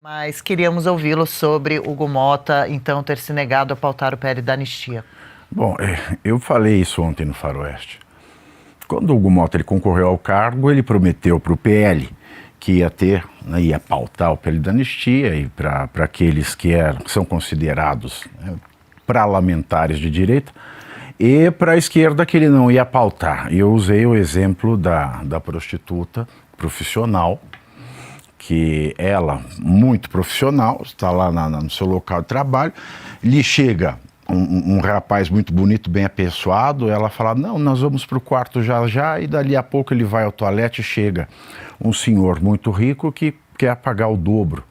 Mas queríamos ouvi-lo sobre Hugo Motta, então, ter se negado a pautar o PL da anistia. Bom, eu falei isso ontem no Faroeste. Quando o Hugo Motta ele concorreu ao cargo, ele prometeu para o PL que ia ter, né, ia pautar o PL da anistia e para aqueles que são considerados, né, parlamentares de direita, e para a esquerda que ele não ia pautar. E eu usei o exemplo da prostituta profissional, que ela, muito profissional, está lá no seu local de trabalho, lhe chega um rapaz muito bonito, bem apessoado, ela fala, não, nós vamos para o quarto já já, e dali a pouco ele vai ao toalete e chega um senhor muito rico que quer pagar o dobro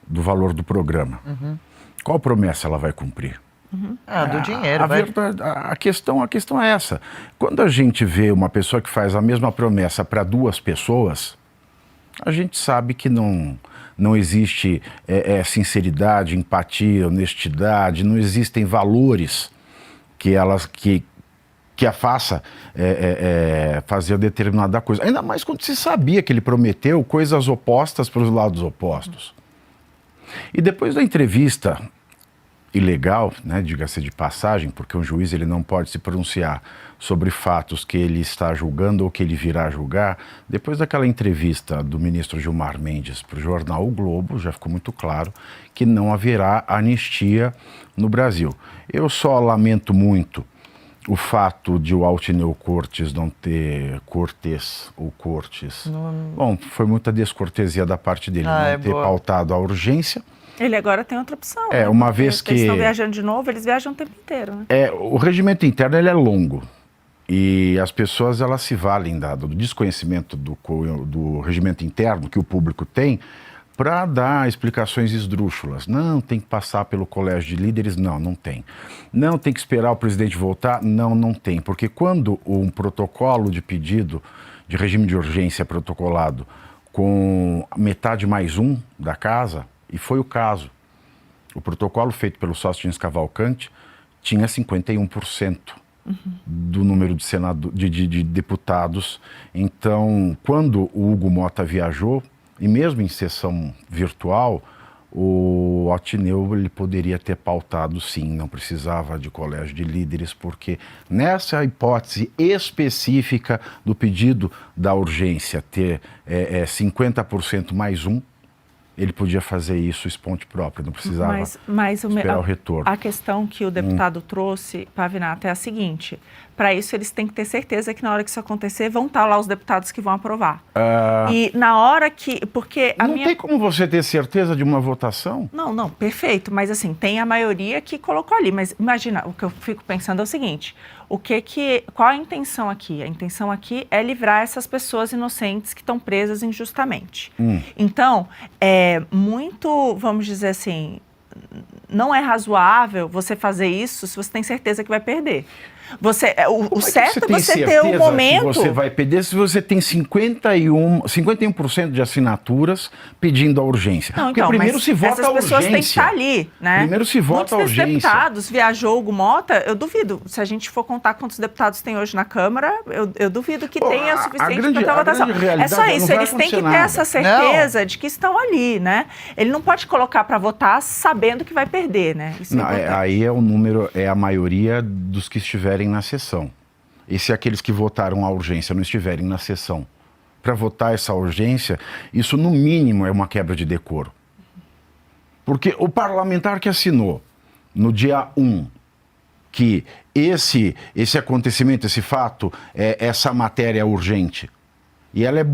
do valor do programa. Uhum. Qual promessa ela vai cumprir? Uhum. Do dinheiro. A questão é essa. Quando a gente vê uma pessoa que faz a mesma promessa para duas pessoas, a gente sabe que não existe sinceridade, empatia, honestidade, não existem valores que a faça fazer determinada coisa. Ainda mais quando se sabia que ele prometeu coisas opostas para os lados opostos. E depois da entrevista ilegal, né, diga-se de passagem, porque um juiz ele não pode se pronunciar sobre fatos que ele está julgando ou que ele virá julgar. Depois daquela entrevista do ministro Gilmar Mendes para o jornal O Globo, já ficou muito claro que não haverá anistia no Brasil. Eu só lamento muito o fato de o Altineu Cortes não ter Cortes. Bom, foi muita descortesia da parte dele, não ter pautado a urgência. Ele agora tem outra opção. Uma vez que... Eles estão viajando de novo, eles viajam o tempo inteiro, né? O regimento interno ele é longo e as pessoas elas se valem do desconhecimento do regimento interno que o público tem para dar explicações esdrúxulas. Não, tem que passar pelo colégio de líderes. Não tem. Não, tem que esperar o presidente voltar. Não tem. Porque quando um protocolo de pedido de regime de urgência é protocolado com metade mais um da casa, e foi o caso. O protocolo feito pelo Sóstenes Cavalcante tinha 51% do número de deputados. Então, quando o Hugo Motta viajou, e mesmo em sessão virtual, o Altineu ele poderia ter pautado sim, não precisava de colégio de líderes, porque nessa hipótese específica do pedido da urgência ter 50% mais um, ele podia fazer isso esponte próprio, não precisava esperar o retorno. A questão que o deputado trouxe, Pavinato, é a seguinte: para isso eles têm que ter certeza que na hora que isso acontecer vão estar lá os deputados que vão aprovar. E na hora que... porque não tem como você ter certeza de uma votação? Não, perfeito, mas assim, tem a maioria que colocou ali, mas imagina, o que eu fico pensando é o seguinte: qual a intenção aqui? A intenção aqui é livrar essas pessoas inocentes que estão presas injustamente. Então, muito, vamos dizer assim, não é razoável você fazer isso se você tem certeza que vai perder. O certo é você ter um momento... Que você vai perder se você tem 51% de assinaturas pedindo a urgência. Não, porque então, primeiro se vota a urgência. Essas pessoas têm que estar ali, né? Primeiro se vota a urgência. Muitos deputados viajou Hugo Motta, eu duvido. Se a gente for contar quantos deputados tem hoje na Câmara, eu duvido que tenha o suficiente para ter a votação. É só isso, eles têm que ter essa certeza de que estão ali, né? Ele não pode colocar para votar sabendo que vai perder, né? Isso aí é o número, é a maioria dos que estiverem na sessão. E se aqueles que votaram a urgência não estiverem na sessão para votar essa urgência, isso no mínimo é uma quebra de decoro. Porque o parlamentar que assinou no dia 1 que esse acontecimento, esse fato, essa matéria é urgente, e ela é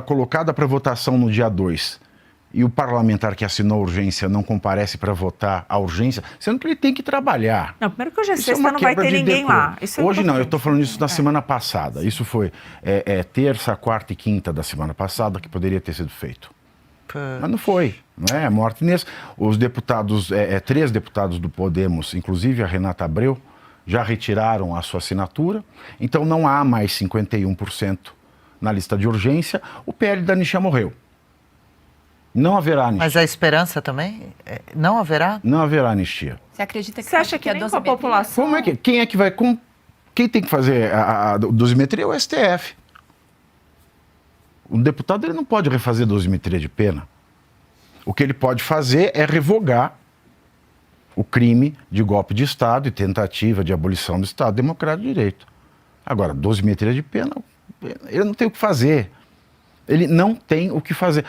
colocada para votação no dia 2, e o parlamentar que assinou a urgência não comparece para votar a urgência, sendo que ele tem que trabalhar. Não, primeiro que hoje é sexta, não vai ter ninguém lá. Hoje não, eu estou falando isso na semana passada. Isso foi terça, quarta e quinta da semana passada que poderia ter sido feito. Mas não foi, não é? Morte Inês. Os deputados, 3 deputados do Podemos, inclusive a Renata Abreu, já retiraram a sua assinatura, então não há mais 51% na lista de urgência. O PL da anistia morreu. Não haverá anistia. Mas a esperança também? Não haverá? Não haverá anistia. Você acredita que... Você acha que nem com a população? Quem tem que fazer a dosimetria é o STF. O deputado ele não pode refazer dosimetria de pena. O que ele pode fazer é revogar o crime de golpe de Estado e tentativa de abolição do Estado Democrático de Direito. Agora, 12 de pena, ele não tem o que fazer. Ele não tem o que fazer.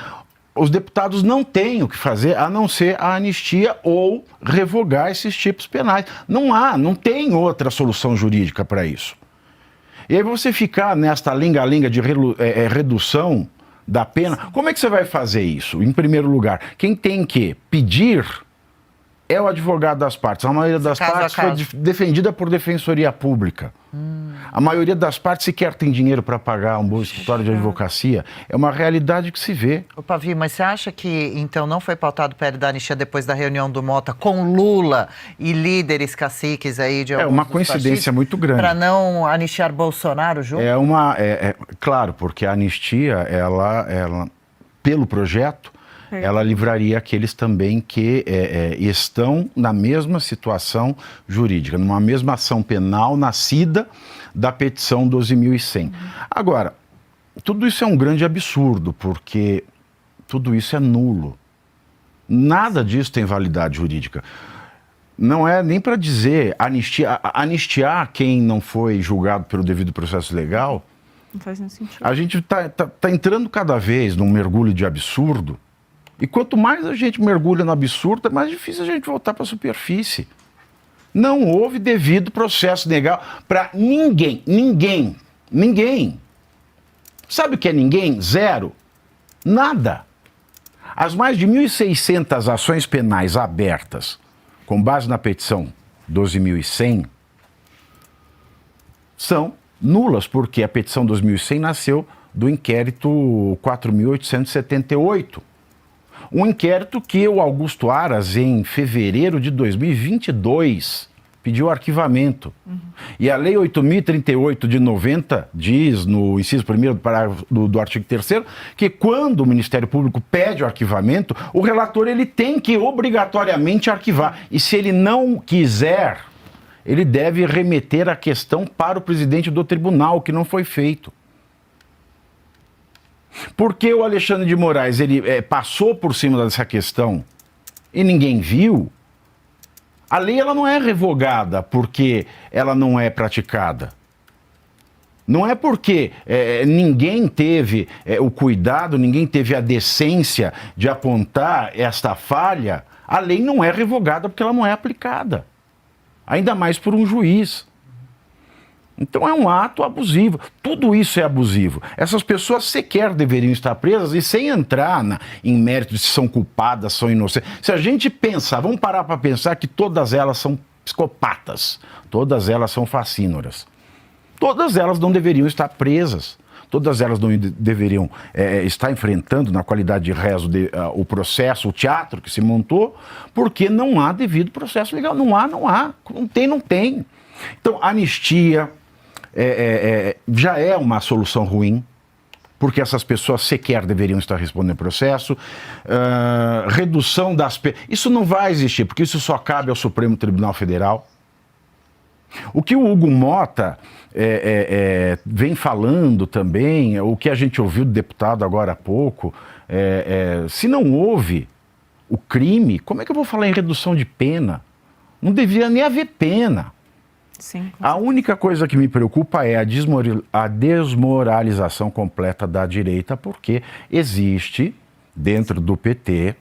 Os deputados não têm o que fazer a não ser a anistia ou revogar esses tipos penais. Não tem outra solução jurídica para isso. E aí você ficar nesta lenga-lenga de redução da pena, como é que você vai fazer isso? Em primeiro lugar, quem tem que pedir é o advogado das partes. A maioria das partes foi defendida por defensoria pública. A maioria das partes sequer tem dinheiro para pagar um bom escritório de advocacia. É uma realidade que se vê. Ô, Pavio, mas você acha que, então, não foi pautado o PL da anistia depois da reunião do Mota com Lula e líderes caciques aí de alguns É uma coincidência muito grande. Para não anistiar Bolsonaro junto? Claro, porque a anistia, ela pelo projeto, ela livraria aqueles também que estão na mesma situação jurídica, numa mesma ação penal nascida da petição 12.100. Agora, tudo isso é um grande absurdo, porque tudo isso é nulo. Nada disso tem validade jurídica. Não é nem para dizer anistiar quem não foi julgado pelo devido processo legal. Não faz nenhum sentido. A gente tá entrando cada vez num mergulho de absurdo. E quanto mais a gente mergulha no absurdo, é mais difícil a gente voltar para a superfície. Não houve devido processo legal para ninguém. Ninguém. Sabe o que é ninguém? Zero. Nada. As mais de 1.600 ações penais abertas, com base na petição 12.100, são nulas, porque a petição 12.100 nasceu do inquérito 4.878. Um inquérito que o Augusto Aras, em fevereiro de 2022, pediu arquivamento. E a Lei 8.038 de 90 diz, no inciso 1º do parágrafo do artigo 3º, que quando o Ministério Público pede o arquivamento, o relator ele tem que obrigatoriamente arquivar. E se ele não quiser, ele deve remeter a questão para o presidente do tribunal, o que não foi feito. Porque o Alexandre de Moraes ele passou por cima dessa questão e ninguém viu, a lei ela não é revogada porque ela não é praticada. Não é porque ninguém teve o cuidado, ninguém teve a decência de apontar esta falha, a lei não é revogada porque ela não é aplicada. Ainda mais por um juiz. Então é um ato abusivo. Tudo isso é abusivo. Essas pessoas sequer deveriam estar presas e sem entrar em mérito de se são culpadas, são inocentes. Se a gente pensar, vamos parar para pensar que todas elas são psicopatas, todas elas são facínoras. Todas elas não deveriam estar presas. Todas elas não deveriam estar enfrentando, na qualidade de réis, o processo, o teatro que se montou, porque não há devido processo legal. Não há. Não tem. Então, anistia já é uma solução ruim, porque essas pessoas sequer deveriam estar respondendo processo. Redução das penas. Isso não vai existir, porque isso só cabe ao Supremo Tribunal Federal. O que o Hugo Mota vem falando também, o que a gente ouviu do deputado agora há pouco, se não houve o crime, como é que eu vou falar em redução de pena? Não devia nem haver pena. Sim. A única coisa que me preocupa é a desmoralização completa da direita, porque existe, dentro do PT,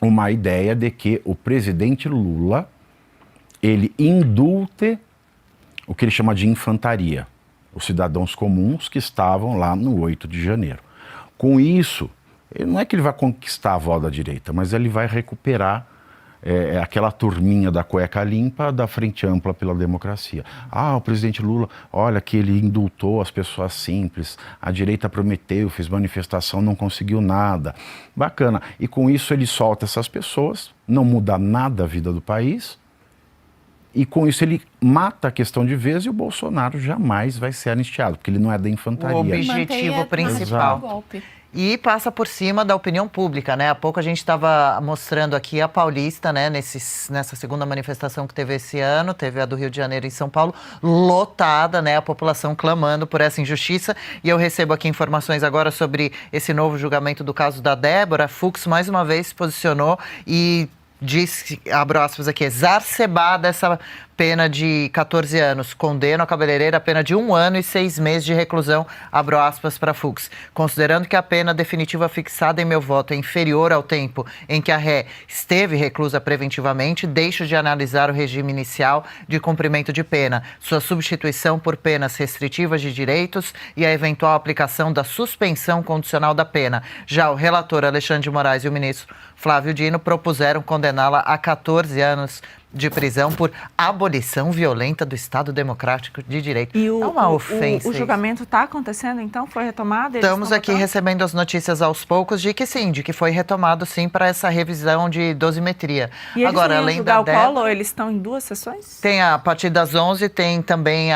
uma ideia de que o presidente Lula, ele indulte o que ele chama de infantaria, os cidadãos comuns que estavam lá no 8 de janeiro. Com isso, não é que ele vai conquistar a avó da direita, mas ele vai recuperar aquela turminha da cueca limpa da Frente Ampla pela Democracia. O presidente Lula, olha que ele indultou as pessoas simples, a direita prometeu, fez manifestação, não conseguiu nada. Bacana. E com isso ele solta essas pessoas, não muda nada a vida do país, e com isso ele mata a questão de vez e o Bolsonaro jamais vai ser anistiado, porque ele não é da infantaria. O objetivo principal. e passa por cima da opinião pública, né? Há pouco a gente estava mostrando aqui a Paulista, né? Nessa segunda manifestação que teve esse ano, teve a do Rio de Janeiro em São Paulo, lotada, né? A população clamando por essa injustiça. E eu recebo aqui informações agora sobre esse novo julgamento do caso da Débora. A Fux mais uma vez se posicionou e diz, abro aspas aqui, exacerbada essa pena de 14 anos. Condena a cabeleireira a pena de 1 ano e 6 meses de reclusão, abro aspas para Fux. Considerando que a pena definitiva fixada em meu voto é inferior ao tempo em que a ré esteve reclusa preventivamente, deixo de analisar o regime inicial de cumprimento de pena, sua substituição por penas restritivas de direitos e a eventual aplicação da suspensão condicional da pena. Já o relator Alexandre de Moraes e o ministro Flávio Dino propuseram condená-la a 14 anos de prisão por abolição violenta do Estado Democrático de Direito. E é uma ofensa. O julgamento está acontecendo, então? Foi retomado? Estamos aqui recebendo as notícias aos poucos de que sim, de que foi retomado sim para essa revisão de dosimetria. E eles agora, vão além julgar da o Débora, Collor, eles estão em 2 sessões? tem a partir das 11, tem também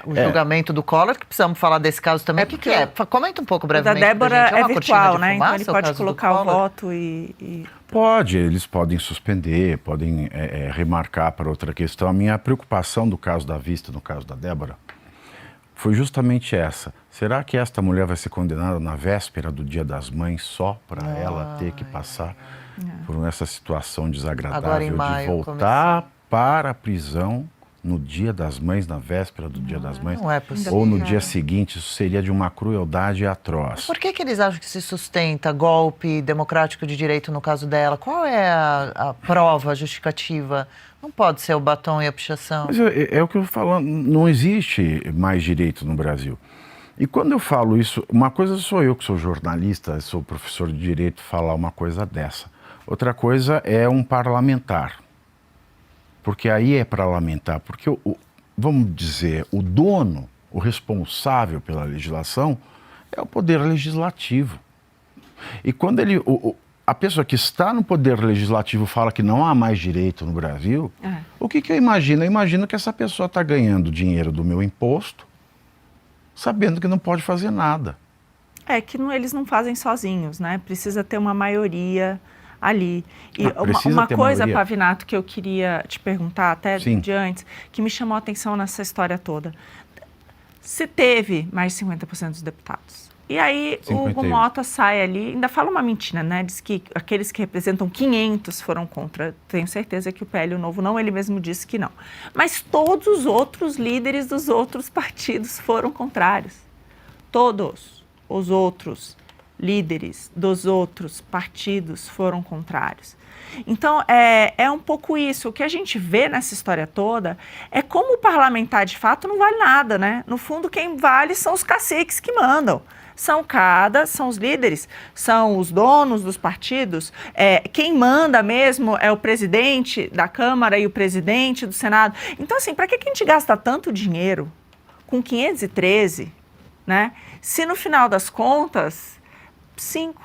o julgamento do Collor, que precisamos falar desse caso também. O que é? Comenta um pouco brevemente. Da Débora pra gente. é uma virtual, cortina de né? Então ele fumaça, o pode caso do colocar o Collor? voto e... Pode, eles podem suspender, podem remarcar para outra questão. A minha preocupação do caso da Vista, no caso da Débora, foi justamente essa. Será que esta mulher vai ser condenada na véspera do Dia das Mães só para ela ter que passar por essa situação desagradável maio, de voltar para a prisão no Dia das Mães, na véspera do Dia das Mães? Não é possível. Ou no dia seguinte? Isso seria de uma crueldade atroz. Por que eles acham que se sustenta golpe democrático de direito no caso dela? Qual é a prova, a justificativa? Não pode ser o batom e a pichação. Mas é o que eu falo, não existe mais direito no Brasil. E quando eu falo isso, uma coisa sou eu que sou jornalista, sou professor de direito, falar uma coisa dessa. Outra coisa é um parlamentar. Porque aí é parlamentar, porque, vamos dizer, o dono, o responsável pela legislação é o poder legislativo. E quando a pessoa que está no poder legislativo fala que não há mais direito no Brasil, o que eu imagino? Eu imagino que essa pessoa está ganhando dinheiro do meu imposto, sabendo que não pode fazer nada. É que eles não fazem sozinhos, né? Precisa ter uma maioria ali. E uma coisa, Pavinato, que eu queria te perguntar até de antes, que me chamou a atenção nessa história toda. Se teve mais de 50% dos deputados. E aí 51. o Hugo Mota sai ali, ainda fala uma mentira, né? Diz que aqueles que representam 500 foram contra. Tenho certeza que o PL, o Novo, não. Ele mesmo disse que não. Mas todos os outros líderes dos outros partidos foram contrários. Todos os outros líderes dos outros partidos foram contrários. Então, é um pouco isso. O que a gente vê nessa história toda é como o parlamentar, de fato, não vale nada, né? No fundo, quem vale são os caciques que mandam. São os líderes, são os donos dos partidos. Quem manda mesmo é o presidente da Câmara e o presidente do Senado. Então, assim, para que a gente gasta tanto dinheiro com 513, né? Se no final das contas 5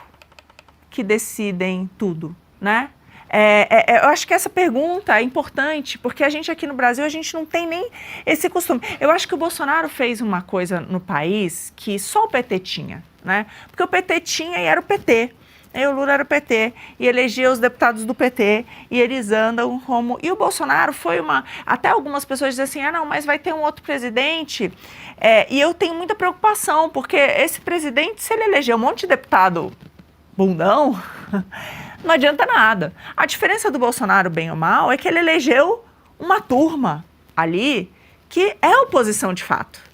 que decidem tudo, né? Eu acho que essa pergunta é importante, porque a gente aqui no Brasil, a gente não tem nem esse costume. Eu acho que o Bolsonaro fez uma coisa no país que só o PT tinha, né? Porque o PT tinha e era o PT. E o Lula era o PT, e elegia os deputados do PT, e eles andam como... E o Bolsonaro foi uma... Até algumas pessoas dizem assim, não, mas vai ter um outro presidente. E eu tenho muita preocupação, porque esse presidente, se ele eleger um monte de deputado bundão, não adianta nada. A diferença do Bolsonaro, bem ou mal, é que ele elegeu uma turma ali que é oposição de fato.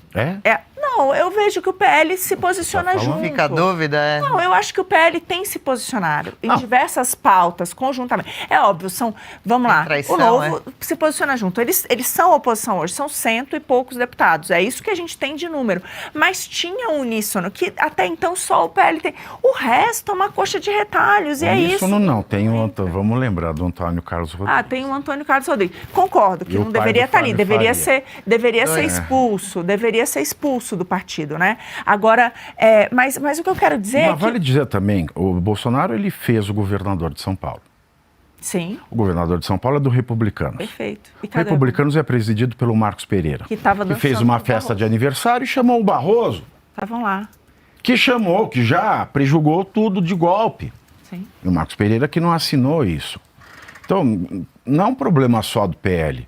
Não, eu vejo que o PL se posiciona junto. Fica a dúvida, Não, eu acho que o PL tem se posicionado em diversas pautas, conjuntamente. É óbvio, vamos lá, traição, o Novo se posiciona junto. Eles são oposição hoje, são 100 e poucos deputados. É isso que a gente tem de número. Mas tinha um uníssono, que até então só o PL tem. O resto é uma coxa de retalhos, e é isso. Uníssono não, tem vamos lembrar do Antônio Carlos Rodrigues. Tem o Antônio Carlos Rodrigues. Concordo que não deveria estar ali, deveria ser expulso do partido, né? Agora, mas o que eu quero dizer é que... Vale dizer também, o Bolsonaro, ele fez o governador de São Paulo. Sim. O governador de São Paulo é do Republicanos. Perfeito. O Republicanos é presidido pelo Marcos Pereira, que fez uma festa de aniversário e chamou o Barroso. Estavam lá. que chamou, que já prejulgou tudo de golpe. Sim. E o Marcos Pereira que não assinou isso. Então, não é um problema só do PL.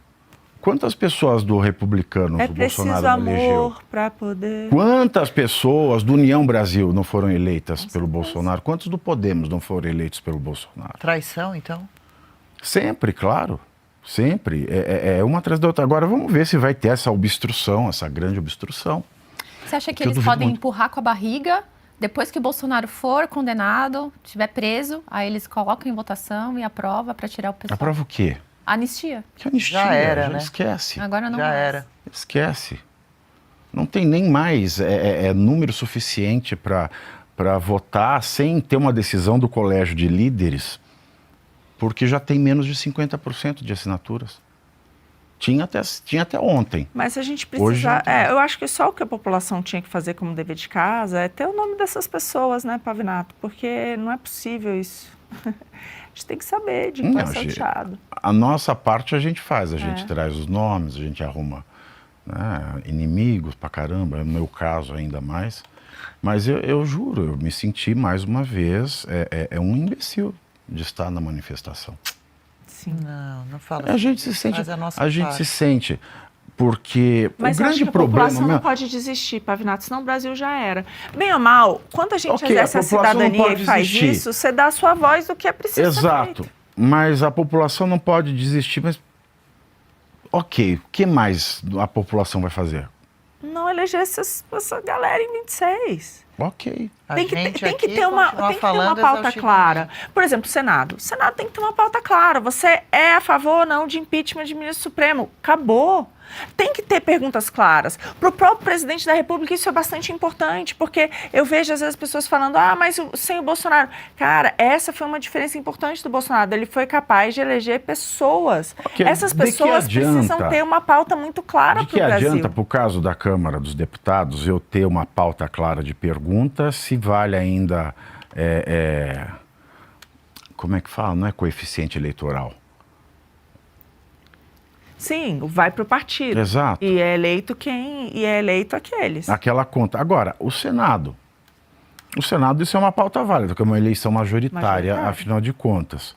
Quantas pessoas do Republicano É o preciso Bolsonaro não elegeu? amor para poder... Quantas pessoas do União Brasil não foram eleitas pelo Bolsonaro? Quantos do Podemos não foram eleitos pelo Bolsonaro? Traição, então? Sempre, claro. Sempre. É uma atrás da outra. Agora vamos ver se vai ter essa obstrução, essa grande obstrução. Você acha que Eu eles duvido podem muito. empurrar com a barriga, depois que o Bolsonaro for condenado, estiver preso, aí eles colocam em votação e aprova para tirar o pessoal? Aprova o quê? Anistia. Que anistia? Já era, né? Esquece. Agora não Já mais. era. Esquece. Não tem nem mais número suficiente para votar sem ter uma decisão do colégio de líderes, porque já tem menos de 50% de assinaturas. Tinha até ontem. Mas a gente Hoje precisa... não tem. eu acho que só o que a população tinha que fazer como dever de casa é ter o nome dessas pessoas, né, Pavinato? Porque não é possível isso. A gente tem que saber de quem Não, é sorteado. A nossa parte a gente faz, a gente É. traz os nomes, a gente arruma, né, inimigos pra caramba, no meu caso ainda mais. Mas eu juro, eu me senti mais uma vez um imbecil de estar na manifestação. Sim. Não fala A gente assim. se sente, Faz a nossa a gente parte. se sente, porque Mas o eu acho grande que a problema população não pode desistir, Pavinato, senão o Brasil já era. Bem ou mal, quando a gente Ok, exerce a a população não cidadania pode e faz desistir. isso, você dá a sua voz do que é preciso ser Exato, feito. mas a população não pode desistir, mas ok, o que mais a população vai fazer? Não eleger essa galera em 26. Ok. A Tem que, gente tem que aqui ter uma, continuar tem que ter uma falando pauta exaustivamente. clara. Por exemplo, o Senado. O Senado tem que ter uma pauta clara. Você é a favor ou não de impeachment de ministro supremo? Acabou. Tem que ter perguntas claras. Para o próprio presidente da República, isso é bastante importante, porque eu vejo às vezes pessoas falando, mas sem o Bolsonaro. Cara, essa foi uma diferença importante do Bolsonaro. Ele foi capaz de eleger pessoas. Ok, Essas de que pessoas precisam adianta? ter uma pauta muito clara De para que o Brasil. adianta, para o caso da Câmara dos Deputados, eu ter uma pauta clara de perguntas, se vale ainda, como é que fala? Não é coeficiente eleitoral. Sim, vai para o partido. Exato. E é eleito aqueles. Aquela conta. Agora, o Senado. O Senado, isso é uma pauta válida, porque é uma eleição majoritária, afinal de contas.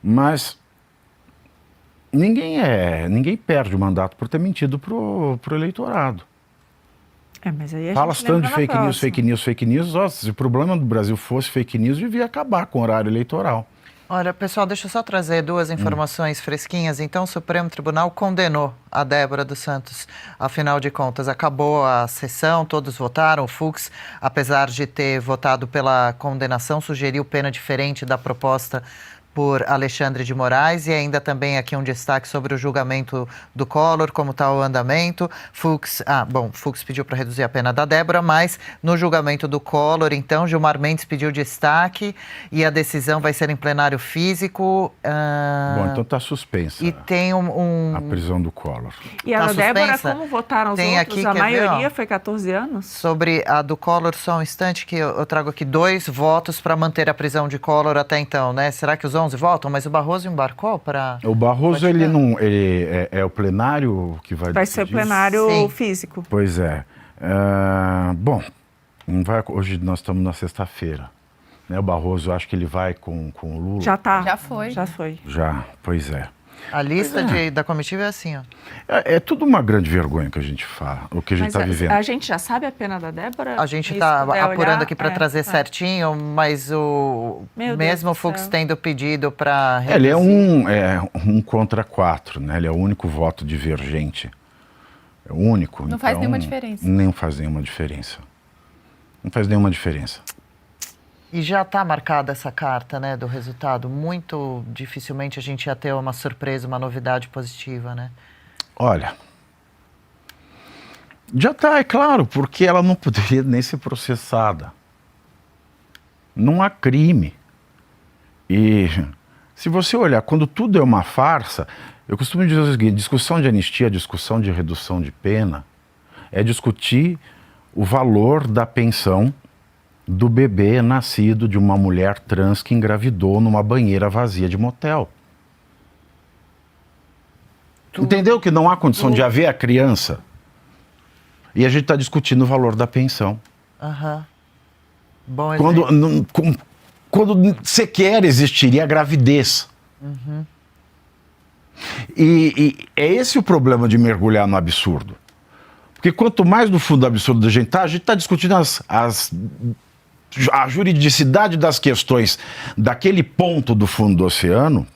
Mas ninguém perde o mandato por ter mentido pro eleitorado. Mas aí a Fala-se gente tanto de lembra na fake news. Se o problema do Brasil fosse fake news, devia acabar com o horário eleitoral. Olha, pessoal, deixa eu só trazer duas informações fresquinhas. Então, o Supremo Tribunal condenou a Débora dos Santos. Afinal de contas, acabou a sessão, todos votaram. O Fux, apesar de ter votado pela condenação, sugeriu pena diferente da proposta por Alexandre de Moraes. E ainda também aqui um destaque sobre o julgamento do Collor, como está o andamento. Fux pediu para reduzir a pena da Débora, mas no julgamento do Collor, então, Gilmar Mendes pediu destaque e a decisão vai ser em plenário físico. Bom, então está suspensa E tem a prisão do Collor. E a Tá Débora, suspensa? como votaram os Tem outros? aqui, A quer ver, maioria ó? foi 14 anos? Sobre a do Collor, só um instante, que eu trago aqui 2 votos para manter a prisão de Collor até então, né? Será que os 11 votam? Mas o Barroso embarcou para... O Barroso, Pode ele ver. não. É o plenário que vai Vai ser decidir? plenário Sim. físico. Pois é. Bom, não vai, hoje nós estamos na sexta-feira. Né? O Barroso, eu acho que ele vai com o Lula. Já tá. Já foi. Já foi. Já, pois é. A lista da comitiva é assim, ó. É tudo uma grande vergonha que a gente fala, o que a gente Mas está vivendo. a gente já sabe a pena da Débora? A gente Se está puder apurando olhar, aqui para trazer certinho, mas o Meu Deus mesmo do Fux céu. tendo pedido para Ele é um contra 4, né? Ele é o único voto divergente. É o único. Não faz então, nenhuma diferença. Nem faz nenhuma diferença. Não faz nenhuma diferença. E já está marcada essa carta, né, do resultado. Muito dificilmente a gente ia ter uma surpresa, uma novidade positiva, né? Olha, já está, é claro, porque ela não poderia nem ser processada. Não há crime. E se você olhar, quando tudo é uma farsa, eu costumo dizer o seguinte: discussão de anistia, discussão de redução de pena, é discutir o valor da pensão do bebê nascido de uma mulher trans que engravidou numa banheira vazia de motel. Entendeu que não há condição de haver a criança? E a gente está discutindo o valor da pensão. Aham. Bom Quando, quando sequer existiria a gravidez. E é esse o problema de mergulhar no absurdo. Porque quanto mais no fundo do absurdo a gente está discutindo a juridicidade das questões daquele ponto do fundo do oceano,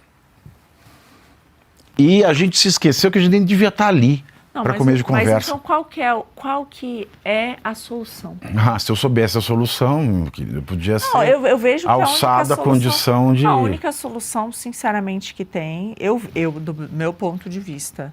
e a gente se esqueceu que a gente nem devia estar ali para começo de conversa. Mas então qual que é a solução? Se eu soubesse a solução, eu podia ser eu vejo que alçada a condição de... A única solução, sinceramente, que tem, do meu ponto de vista,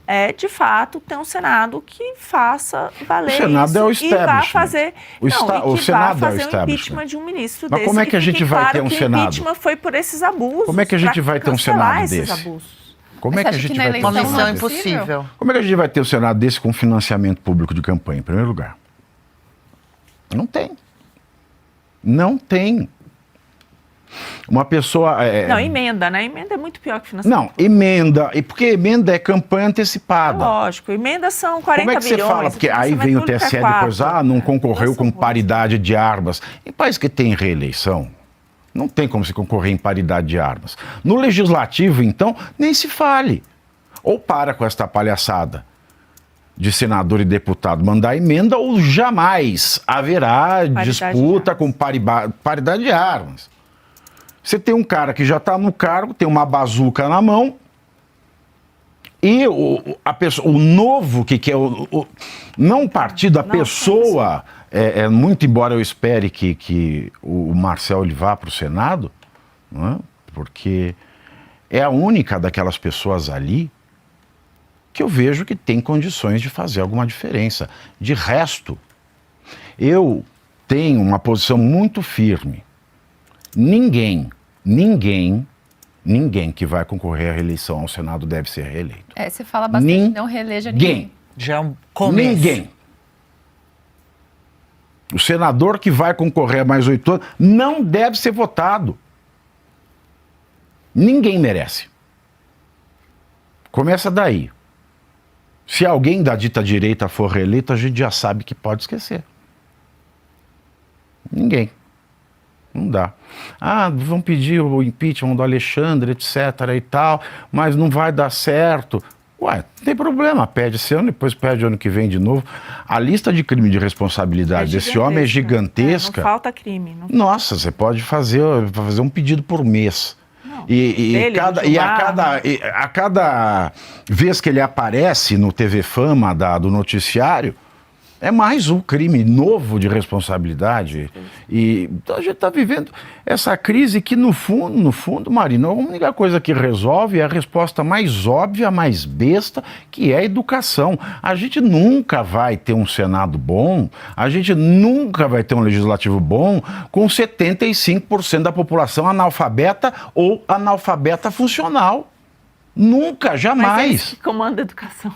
é, de fato, ter um Senado que faça valer isso. O Senado é o establishment. E vá fazer, o Senado vá é o fazer establishment. um impeachment de um ministro Mas desse. como é que a gente vai ter um Senado? O impeachment foi por esses abusos. Como é que a gente vai ter um Senado desse? Abusos. Como é que a gente vai ter Uma eleição missão não é impossível. Como é que a gente vai ter um Senado desse com financiamento público de campanha, em primeiro lugar? Não tem. Não tem. Uma pessoa... Não, emenda, né? Emenda é muito pior que financiamento. Não, emenda. E porque emenda é campanha antecipada. Lógico, emendas são 40 Como é que você bilhões. fala? Porque aí vem o TSE depois, não concorreu com paridade de armas. Em país que tem reeleição, não tem como se concorrer em paridade de armas. No legislativo, então, nem se fale. Ou para com esta palhaçada de senador e deputado mandar emenda, ou jamais haverá paridade disputa com paridade de armas. Você tem um cara que já está no cargo, tem uma bazuca na mão, e o novo que quer, não o partido, a pessoa, muito embora eu espere que o Marcel ele vá para o Senado, não é? Porque é a única daquelas pessoas ali que eu vejo que tem condições de fazer alguma diferença. De resto, eu tenho uma posição muito firme. Ninguém que vai concorrer à reeleição ao Senado deve ser reeleito. Você fala bastante, não reeleja ninguém. Já é um começo. Ninguém. O senador que vai concorrer a mais 8 anos não deve ser votado. Ninguém merece. Começa daí. Se alguém da dita direita for reeleito, a gente já sabe que pode esquecer. Ninguém. Não dá. Vão pedir o impeachment do Alexandre, etc. e tal, mas não vai dar certo. Ué, não tem problema, pede esse ano, depois pede ano que vem de novo. A lista de crime de responsabilidade desse homem é gigantesca. Não falta crime. Nossa, você pode fazer um pedido por mês. A cada vez que ele aparece no TV Fama do noticiário, é mais um crime novo de responsabilidade. E então a gente está vivendo essa crise que, no fundo, Marina, a única coisa que resolve é a resposta mais óbvia, mais besta, que é a educação. A gente nunca vai ter um Senado bom, a gente nunca vai ter um legislativo bom com 75% da população analfabeta ou analfabeta funcional. Nunca, jamais. Mas que comanda a educação.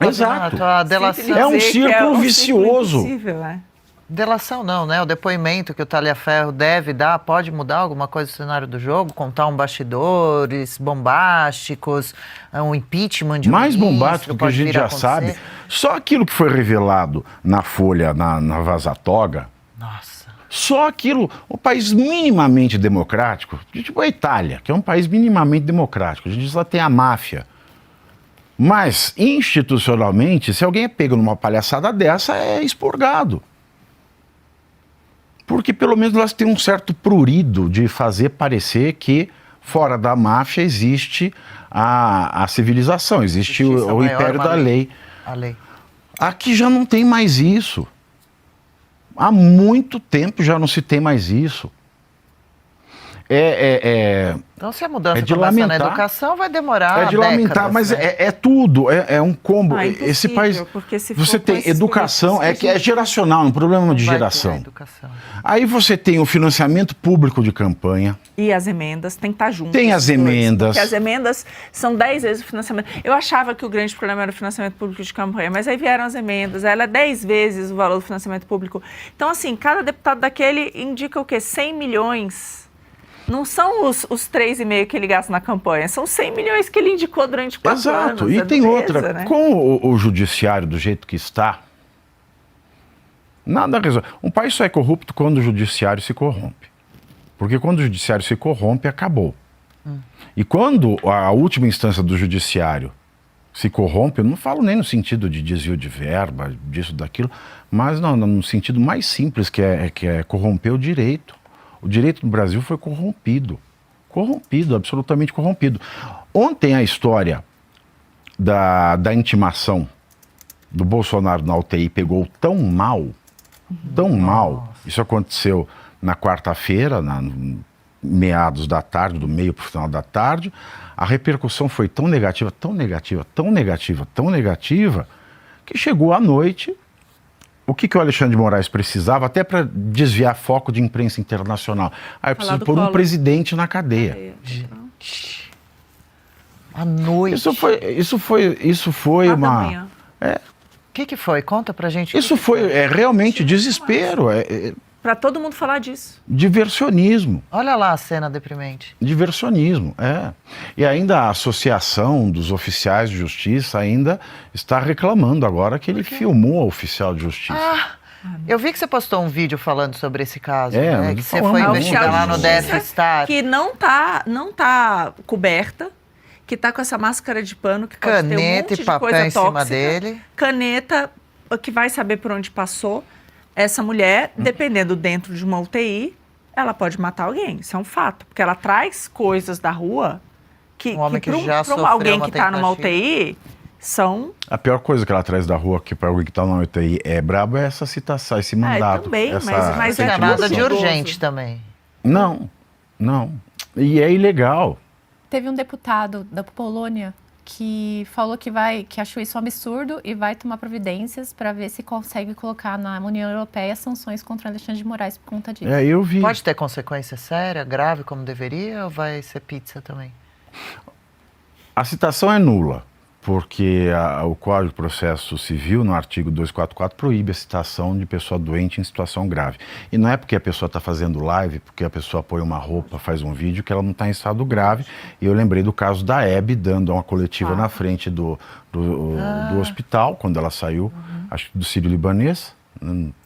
Exato. A delação. É um círculo vicioso. Delação não, né? O depoimento que o Taliaferro deve dar pode mudar alguma coisa no cenário do jogo? Contar bastidores bombásticos, um impeachment de um mais ministro, bombástico que a gente já sabe. Só aquilo que foi revelado na Folha, na Vaza Toga. Nossa. Só aquilo, um país minimamente democrático, tipo a Itália, que é um país minimamente democrático. A gente só tem a máfia. Mas, institucionalmente, se alguém é pego numa palhaçada dessa, é expurgado. Porque, pelo menos, elas têm um certo prurido de fazer parecer que, fora da máfia, existe a civilização, existe o império da lei. A lei. Aqui já não tem mais isso. Há muito tempo já não se tem mais isso. Então, se a mudança de começa lamentar, na educação, vai demorar É de lamentar, décadas, mas né? é tudo, é um combo. Esse país, porque se você for com tem esses educação, políticos, que é geracional, um problema de Vai ter geração. a educação. Aí você tem o financiamento público de campanha. E as emendas, tem que estar juntas. Tem as emendas. Porque as emendas são 10 vezes o financiamento. Eu achava que o grande problema era o financiamento público de campanha, mas aí vieram as emendas, ela é 10 vezes o valor do financiamento público. Então, assim, cada deputado daquele indica o quê? 100 milhões. Não são os 3,5 que ele gasta na campanha, são 100 milhões que ele indicou durante 4 anos. Exato, e tem outra, né? Com o judiciário do jeito que está, Nada resolve. Um país só é corrupto quando o judiciário se corrompe. Porque quando o judiciário se corrompe, acabou. E quando a última instância do judiciário se corrompe, eu não falo nem no sentido de desvio de verba, disso, daquilo, mas no sentido mais simples, que é corromper o direito. O direito no Brasil foi corrompido. Corrompido, absolutamente corrompido. Ontem a história da intimação do Bolsonaro na UTI pegou tão mal, isso aconteceu na quarta-feira, meados da tarde, do meio para o final da tarde, a repercussão foi tão negativa, que chegou à noite. O que o Alexandre de Moraes precisava, até para desviar foco de imprensa internacional? Aí eu preciso pôr um presidente na cadeia. Gente. À noite. Isso foi uma... O que foi? Conta pra gente. Isso foi realmente desespero. Para todo mundo falar disso. Diversionismo. Olha lá a cena deprimente. Diversionismo, E ainda a Associação dos Oficiais de Justiça ainda está reclamando agora que ele filmou a oficial de justiça. Eu vi que você postou um vídeo falando sobre esse caso, né? Que você falando foi muito. investigar lá no DF Star. Que não tá coberta, que tá com essa máscara de pano, que pode ter um Caneta monte e de papel coisa em cima tóxica. dele. Caneta, que vai saber por onde passou. Essa mulher, dependendo dentro de uma UTI, ela pode matar alguém. Isso é um fato. Porque ela traz coisas da rua que, Um homem que pra já sofreu alguém uma que está numa tentativa. UTI são... A pior coisa que ela traz da rua, que para alguém que está na UTI é brabo, é essa citação, esse mandato. também, mas Não é é nada tudo de perigoso. urgente também. Não. E é ilegal. Teve um deputado da Polônia que falou que achou isso um absurdo e vai tomar providências para ver se consegue colocar na União Europeia sanções contra Alexandre de Moraes por conta disso. Eu vi. Pode ter consequência séria, grave, como deveria, ou vai ser pizza também? A citação é nula, porque o Código de Processo Civil, no artigo 244, proíbe a citação de pessoa doente em situação grave. E não é porque a pessoa está fazendo live, porque a pessoa põe uma roupa, faz um vídeo, que ela não está em estado grave. E eu lembrei do caso da Hebe dando uma coletiva na frente do hospital, quando ela saiu, acho que do Sírio-Libanês.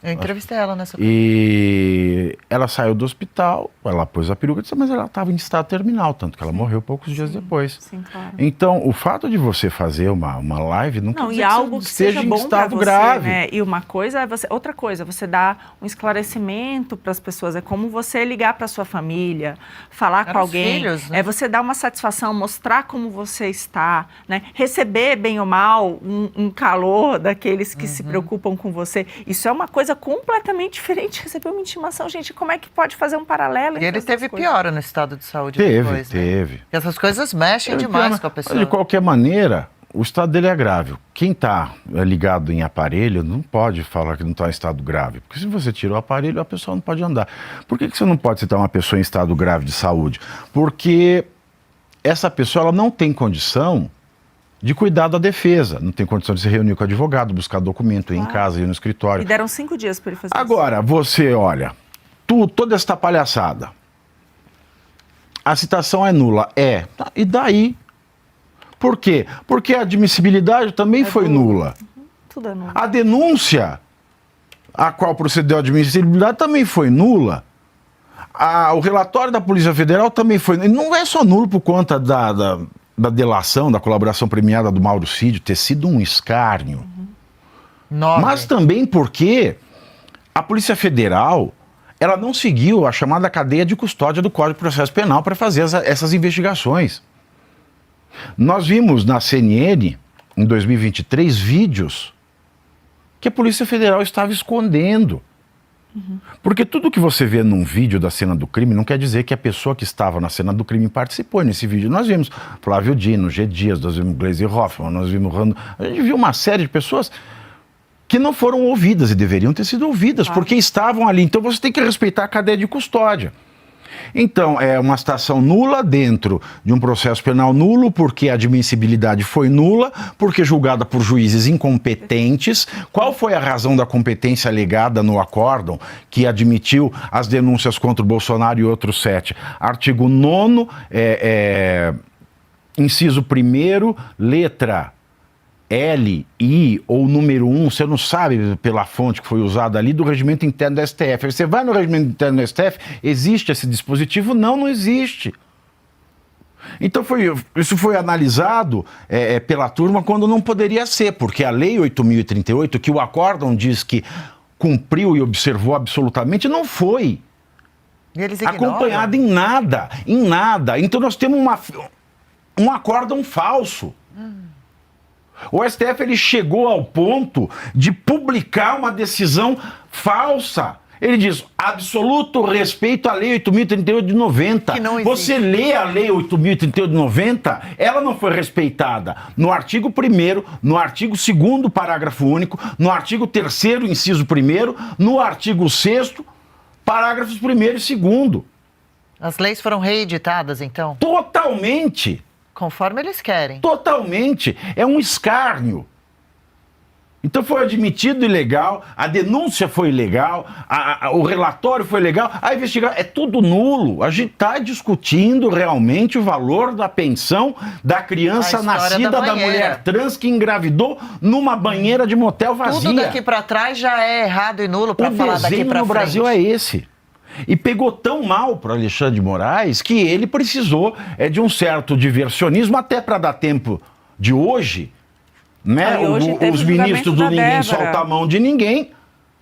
Eu entrevistei ela nessa E ela saiu do hospital, ela pôs a peruca, mas ela estava em estado terminal, tanto que ela morreu poucos dias depois. Sim, claro. Então, o fato de você fazer uma live não quer dizer e algo que esteja seja em bom para estado você, grave. né? E uma coisa é outra coisa, você dá um esclarecimento para as pessoas, é como você ligar para sua família, falar com alguém, filhos, né? é você dar uma satisfação, mostrar como você está, né? Receber bem ou mal um calor daqueles que se preocupam com você. Isso é uma coisa completamente diferente de receber uma intimação, gente. Como é que pode fazer um paralelo? E entre ele essas teve coisas? piora no estado de saúde Teve. depois, né? E essas coisas mexem demais com a pessoa. De qualquer maneira, o estado dele é grave. Quem está ligado em aparelho não pode falar que não está em estado grave. Porque se você tira o aparelho, a pessoa não pode andar. Por que você não pode citar uma pessoa em estado grave de saúde? Porque essa pessoa ela não tem condição de cuidar da defesa. Não tem condição de se reunir com o advogado, buscar documento, ir em casa, ir no escritório. E deram 5 dias para ele fazer Agora, você olha, toda essa palhaçada. A citação é nula. E daí? Por quê? Porque a admissibilidade também foi nula. Tudo é nulo. A denúncia a qual procedeu a admissibilidade também foi nula. O relatório da Polícia Federal também foi. Não é só nulo por conta da delação, da colaboração premiada do Mauro Cid ter sido um escárnio. Mas também porque a Polícia Federal ela não seguiu a chamada cadeia de custódia do Código de Processo Penal para fazer essas investigações. Nós vimos na CNN, em 2023, vídeos que a Polícia Federal estava escondendo. Porque tudo que você vê num vídeo da cena do crime não quer dizer que a pessoa que estava na cena do crime participou nesse vídeo. Nós vimos Flávio Dino, G. Dias, nós vimos Gleisi Hoffmann, nós vimos Rando. A gente viu uma série de pessoas que não foram ouvidas e deveriam ter sido ouvidas, porque estavam ali. Então você tem que respeitar a cadeia de custódia. Então, é uma citação nula dentro de um processo penal nulo, porque a admissibilidade foi nula, porque julgada por juízes incompetentes. Qual foi a razão da competência alegada no acórdão que admitiu as denúncias contra o Bolsonaro e outros 7? Artigo 9º, inciso 1º, letra L, I ou número 1, você não sabe pela fonte que foi usada ali do regimento interno do STF. Aí você vai no regimento interno do STF, existe esse dispositivo? Não, não existe. Então isso foi analisado pela turma quando não poderia ser, porque a Lei 8.038, que o acórdão diz que cumpriu e observou absolutamente, não foi E eles acompanhada em nada, em nada. Então nós temos um acórdão falso. O STF ele chegou ao ponto de publicar uma decisão falsa. Ele diz, absoluto respeito à Lei 8.038 de 90. Você lê a Lei 8.038 de 90, ela não foi respeitada. No artigo 1º, no artigo 2º, parágrafo único, no artigo 3º, inciso 1º, no artigo 6º, parágrafos 1º e 2º. As leis foram reeditadas, então? Totalmente. Conforme eles querem. Totalmente. É um escárnio. Então foi admitido ilegal, a denúncia foi ilegal, o relatório foi ilegal, a investigação é tudo nulo. A gente está discutindo realmente o valor da pensão da criança nascida da mulher trans que engravidou numa banheira de motel vazia. Tudo daqui para trás já é errado e nulo para falar daqui para frente. O desenho no Brasil é esse. E pegou tão mal para Alexandre de Moraes que ele precisou de um certo diversionismo até para dar tempo de hoje, né? Os ministros do ninguém solta a mão de ninguém.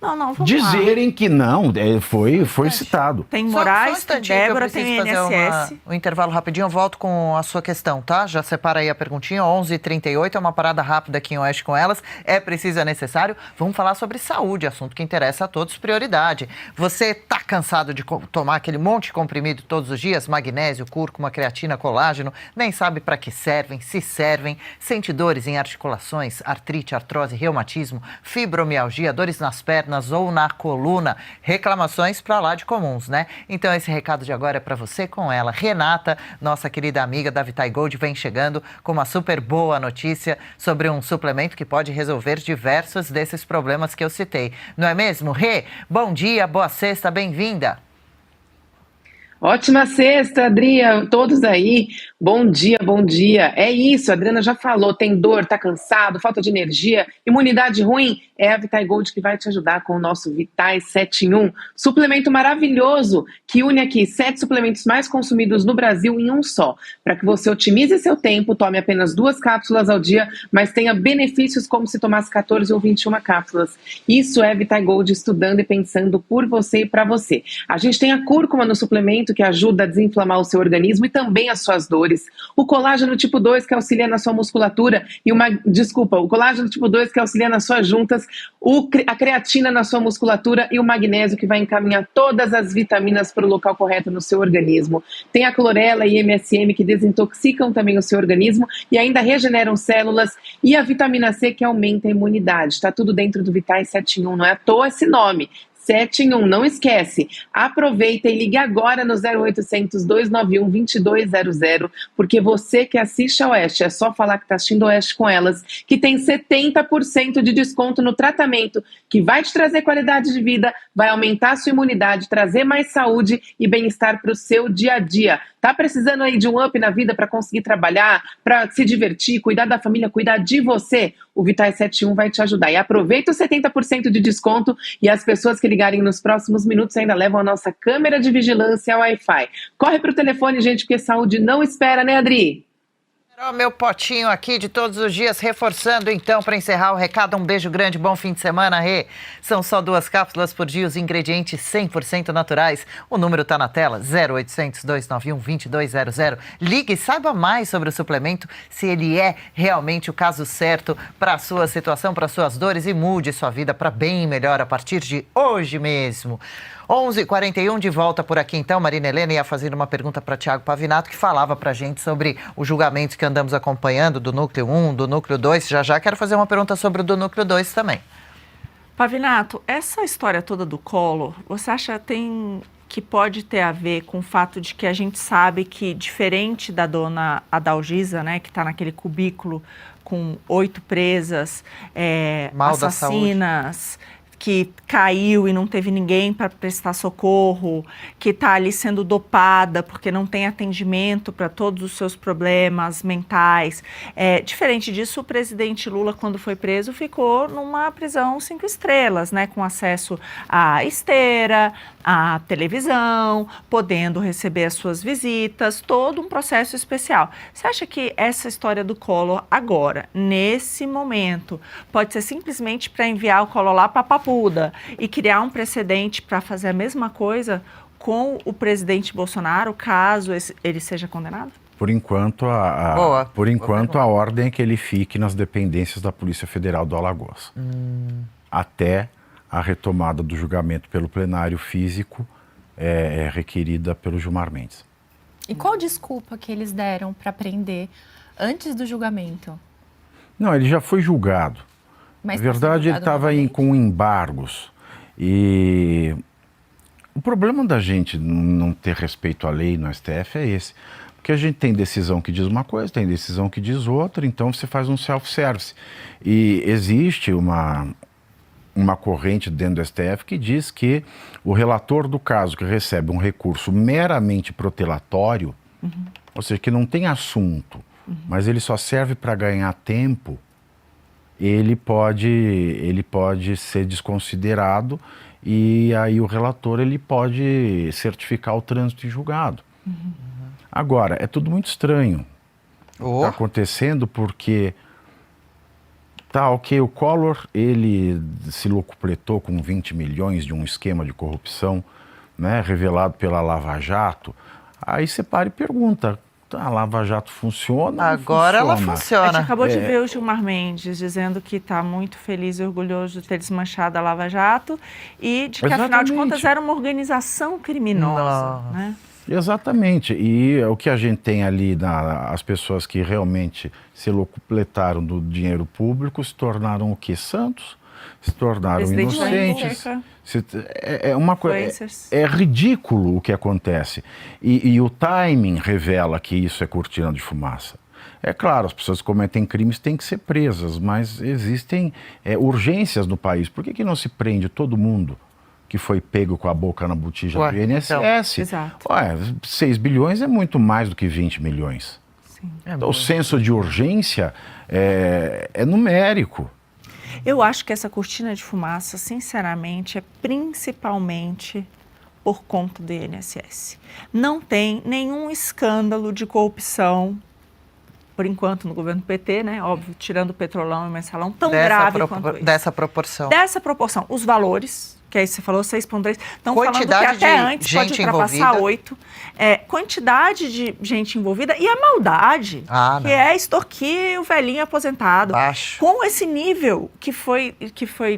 Vamos dizerem lá. Que não, foi citado. Tem Moraes, tem Débora, tem INSS. Um intervalo rapidinho, eu volto com a sua questão, tá? Já separa aí a perguntinha, 11h38, é uma parada rápida aqui em Oeste com elas. É preciso, é necessário? Vamos falar sobre saúde, assunto que interessa a todos, prioridade. Você tá cansado de tomar aquele monte de comprimido todos os dias? Magnésio, cúrcuma, creatina, colágeno, nem sabe para que servem, se servem, sente dores em articulações, artrite, artrose, reumatismo, fibromialgia, dores nas pernas, ou na coluna, reclamações para lá de comuns, né? Então esse recado de agora é para você com ela. Renata, nossa querida amiga da Vitae Gold, vem chegando com uma super boa notícia sobre um suplemento que pode resolver diversos desses problemas que eu citei. Não é mesmo, Rê? Bom dia, boa sexta, bem-vinda. Ótima sexta, Adria, todos aí, bom dia, bom dia. É isso, a Adriana já falou, tem dor, tá cansado, falta de energia, imunidade ruim, é a Vitae Gold que vai te ajudar com o nosso Vitae 7 em 1, suplemento maravilhoso que une aqui 7 suplementos mais consumidos no Brasil em um só, para que você otimize seu tempo, tome apenas 2 cápsulas ao dia, mas tenha benefícios como se tomasse 14 ou 21 cápsulas. Isso é Vitae Gold estudando e pensando por você e para você. A gente tem a cúrcuma no suplemento, que ajuda a desinflamar o seu organismo e também as suas dores. O colágeno tipo 2, que auxilia na sua musculatura, o colágeno tipo 2, que auxilia nas suas juntas, a creatina na sua musculatura e o magnésio, que vai encaminhar todas as vitaminas para o local correto no seu organismo. Tem a clorela e MSM, que desintoxicam também o seu organismo e ainda regeneram células, e a vitamina C, que aumenta a imunidade. Está tudo dentro do Vitae 7 em 1, não é à toa esse nome. 7 em 1, não esquece. Aproveita e ligue agora no 0800 291 2200, porque você que assiste a Oeste, é só falar que está assistindo Oeste com elas, que tem 70% de desconto no tratamento, que vai te trazer qualidade de vida, vai aumentar a sua imunidade, trazer mais saúde e bem-estar para o seu dia a dia. Tá precisando aí de um up na vida para conseguir trabalhar, para se divertir, cuidar da família, cuidar de você? O Vitae 7 em 1 vai te ajudar. E aproveita os 70% de desconto e as pessoas que ligarem nos próximos minutos ainda levam a nossa câmera de vigilância Wi-Fi. Corre pro telefone, gente, porque saúde não espera, né, Adri? Meu potinho aqui de todos os dias, reforçando então para encerrar o recado, um beijo grande, bom fim de semana, Rê. São só 2 cápsulas por dia, os ingredientes 100% naturais. O número está na tela, 0800 291 2200. Ligue e saiba mais sobre o suplemento, se ele é realmente o caso certo para a sua situação, para suas dores, e mude sua vida para bem melhor a partir de hoje mesmo. 11h41, de volta por aqui então. Marina Helena ia fazer uma pergunta para Thiago Pavinato, que falava para a gente sobre os julgamentos que andamos acompanhando do Núcleo 1, do Núcleo 2. Já quero fazer uma pergunta sobre o do Núcleo 2 também. Pavinato, essa história toda do Collor, você acha que pode ter a ver com o fato de que a gente sabe que, diferente da dona Adalgisa, né, que está naquele cubículo com 8 presas, Mal assassinas, que caiu e não teve ninguém para prestar socorro, que está ali sendo dopada porque não tem atendimento para todos os seus problemas mentais. Diferente disso, o presidente Lula, quando foi preso, ficou numa prisão 5 estrelas, né, com acesso à esteira, à televisão, podendo receber as suas visitas, todo um processo especial. Você acha que essa história do Collor agora, nesse momento, pode ser simplesmente para enviar o Collor lá para Papuda e criar um precedente para fazer a mesma coisa com o presidente Bolsonaro, caso ele seja condenado? Por enquanto, a ordem é que ele fique nas dependências da Polícia Federal do Alagoas. Até a retomada do julgamento pelo plenário físico é requerida pelo Gilmar Mendes. E qual desculpa que eles deram para prender antes do julgamento? Não, ele já foi julgado. Mas na verdade, ele estava com embargos. E o problema da gente não ter respeito à lei no STF é esse. Porque a gente tem decisão que diz uma coisa, tem decisão que diz outra, então você faz um self-service. E existe uma corrente dentro do STF que diz que o relator do caso que recebe um recurso meramente protelatório, ou seja, que não tem assunto, mas ele só serve para ganhar tempo, ele pode ser desconsiderado e aí o relator ele pode certificar o trânsito em julgado. Agora, é tudo muito estranho. Está acontecendo porque... o Collor, ele se locupletou com 20 milhões de um esquema de corrupção, né, revelado pela Lava Jato. Aí você para e pergunta, a Lava Jato funciona? Agora ela A funciona. gente acabou de ver o Gilmar Mendes dizendo que está muito feliz e orgulhoso de ter desmanchado a Lava Jato e de que, afinal de contas, era uma organização criminosa, né? Exatamente, e o que a gente tem ali, as pessoas que realmente se locupletaram do dinheiro público se tornaram o quê? Santos, se tornaram inocentes. É ridículo o que acontece. E o timing revela que isso é cortina de fumaça. É claro, as pessoas que cometem crimes têm que ser presas, mas existem urgências no país. Por que não se prende todo mundo que foi pego com a boca na botija do INSS? Exato. 6 bilhões é muito mais do que 20 milhões. Sim. Então, o senso de urgência é numérico. Eu acho que essa cortina de fumaça, sinceramente, é principalmente por conta do INSS. Não tem nenhum escândalo de corrupção, por enquanto, no governo PT, né? Óbvio, tirando o Petrolão e o Mensalão, tão grave quanto isso. Dessa proporção. Dessa proporção. Os valores, que aí você falou 6,3, estão falando que Quantidade até de antes pode gente ultrapassar envolvida. 8. Quantidade de gente envolvida e a maldade, que é extorquir o velhinho aposentado. Baixo. Com esse nível que foi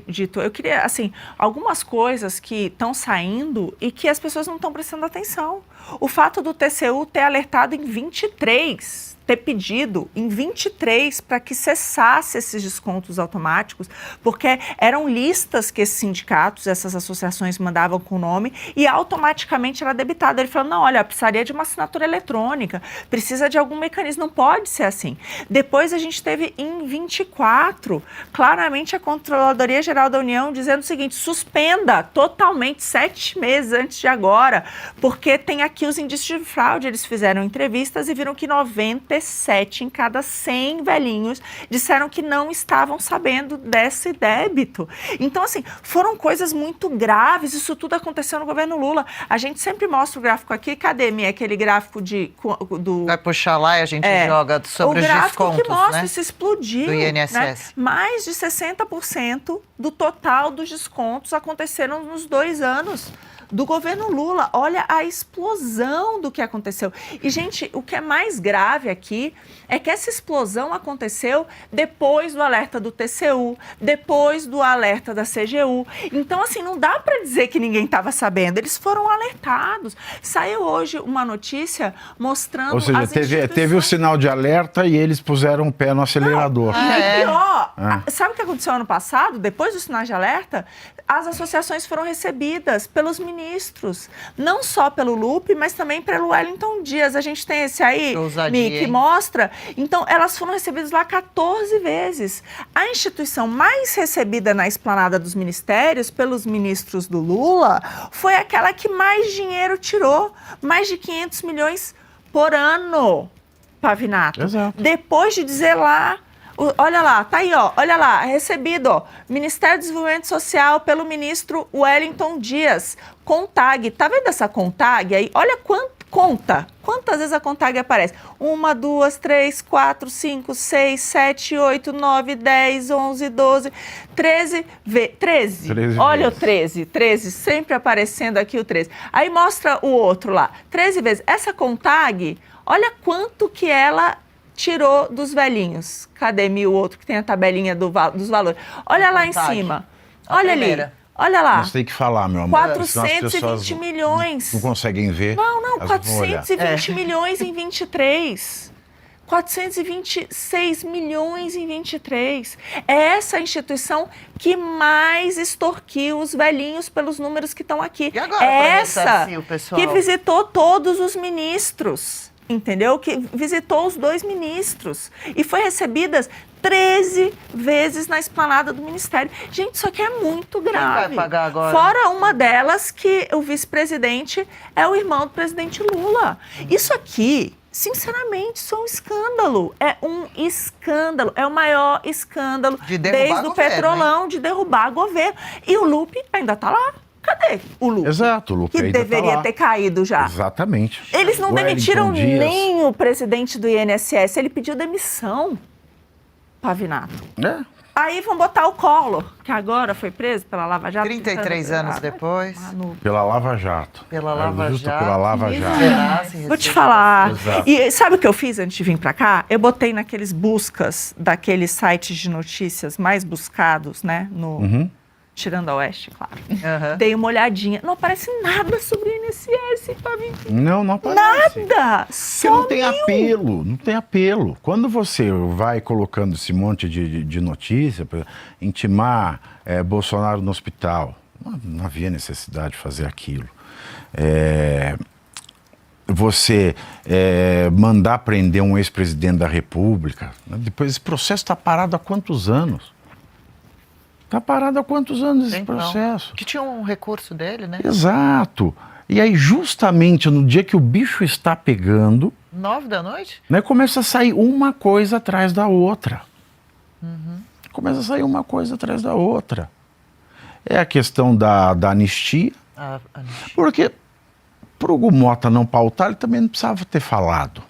dito, eu queria, assim, algumas coisas que estão saindo e que as pessoas não estão prestando atenção. O fato do TCU ter alertado em 23, ter pedido em 23 para que cessasse esses descontos automáticos, porque eram listas que esses sindicatos, essas associações mandavam com o nome e automaticamente era debitado. Ele falou, não, olha, precisaria de uma assinatura eletrônica, precisa de algum mecanismo, não pode ser assim. Depois a gente teve em 24, claramente a Controladoria Geral da União dizendo o seguinte, suspenda totalmente 7 meses antes de agora, porque tem aqui os indícios de fraude. Eles fizeram entrevistas e viram que 97 em cada 100 velhinhos disseram que não estavam sabendo desse débito. Então, assim, foram coisas muito graves. Isso tudo aconteceu no governo Lula. A gente sempre mostra o gráfico aqui. Cadê, Mia? Aquele gráfico do... Vai puxar lá e a gente joga sobre os descontos, o gráfico que mostra né? isso explodiu. Do INSS. Né? Mais de 60% do total dos descontos aconteceram nos 2 anos do governo Lula. Olha a explosão do que aconteceu. E, gente, o que é mais grave aqui é que essa explosão aconteceu depois do alerta do TCU, depois do alerta da CGU. Então, assim, não dá para dizer que ninguém estava sabendo. Eles foram alertados. Saiu hoje uma notícia mostrando... Ou seja, teve o sinal de alerta e eles puseram o pé no acelerador. E pior, sabe o que aconteceu ano passado? Depois do sinal de alerta, as associações foram recebidas pelos ministros. Não só pelo Lupe, mas também pelo Wellington Dias. A gente tem esse aí, Mi, que mostra. Então, elas foram recebidas lá 14 vezes. A instituição mais recebida na esplanada dos ministérios pelos ministros do Lula foi aquela que mais dinheiro tirou. Mais de 500 milhões por ano, Pavinato. Exato. Depois de dizer lá, olha lá, tá aí, ó, olha lá, recebido, ó, Ministério do Desenvolvimento Social pelo ministro Wellington Dias, CONTAG, tá vendo essa CONTAG aí? Olha quantas vezes a CONTAG aparece? 1, 2, 3, 4, 5, 6, 7, 8, 9, 10, 11, 12, 13, 13. Olha vezes. o 13, sempre aparecendo aqui o 13. Aí mostra o outro lá, 13 vezes. Essa CONTAG, olha quanto que ela tirou dos velhinhos. Cadê o outro que tem a tabelinha dos valores? Olha lá em cima. Olha ali. Olha lá. Mas tem que falar, meu amor. 420 milhões. Não conseguem ver. Não, 420 milhões em 23. 426 milhões em 23. É essa instituição que mais extorquiu os velhinhos pelos números que estão aqui. E agora, é essa pessoal? Que visitou todos os ministros. Entendeu? Que visitou os 2 ministros e foi recebidas 13 vezes na esplanada do Ministério. Gente, isso aqui é muito grave. Quem vai pagar agora? Fora uma delas que o vice-presidente é o irmão do presidente Lula. Isso aqui, sinceramente, isso é um escândalo. É um escândalo. É o maior escândalo desde o Petrolão, de derrubar governo. E o Lupe ainda está lá. Cadê o Lupe? Exato, o Lupe que ainda deveria ter caído já. Exatamente. Eles não demitiram nem o presidente do INSS, ele pediu demissão, Pavinato. Aí vão botar o Collor, que agora foi preso pela Lava Jato. 33 anos depois. Pela Lava Jato. Pela Lava Justo Jato. pela Lava Jato. Vou te falar. Exato. E sabe o que eu fiz antes de vir pra cá? Eu botei naqueles buscas daqueles sites de notícias mais buscados, né? Tirando a Oeste, claro. Dei uma olhadinha. Não aparece nada sobre o INSS, Pavinato. Não aparece. Nada! Porque não tem apelo, não tem apelo. Quando você vai colocando esse monte de notícia, pra intimar Bolsonaro no hospital, não havia necessidade de fazer aquilo. Você mandar prender um ex-presidente da República, depois esse processo está parado há quantos anos? Está parado há quantos anos esse processo? Que tinha um recurso dele, né? Exato. E aí, justamente no dia que o bicho está pegando... 9 da noite? Né, começa a sair uma coisa atrás da outra. Começa a sair uma coisa atrás da outra. É a questão da anistia. Porque para o Hugo Mota não pautar, ele também não precisava ter falado.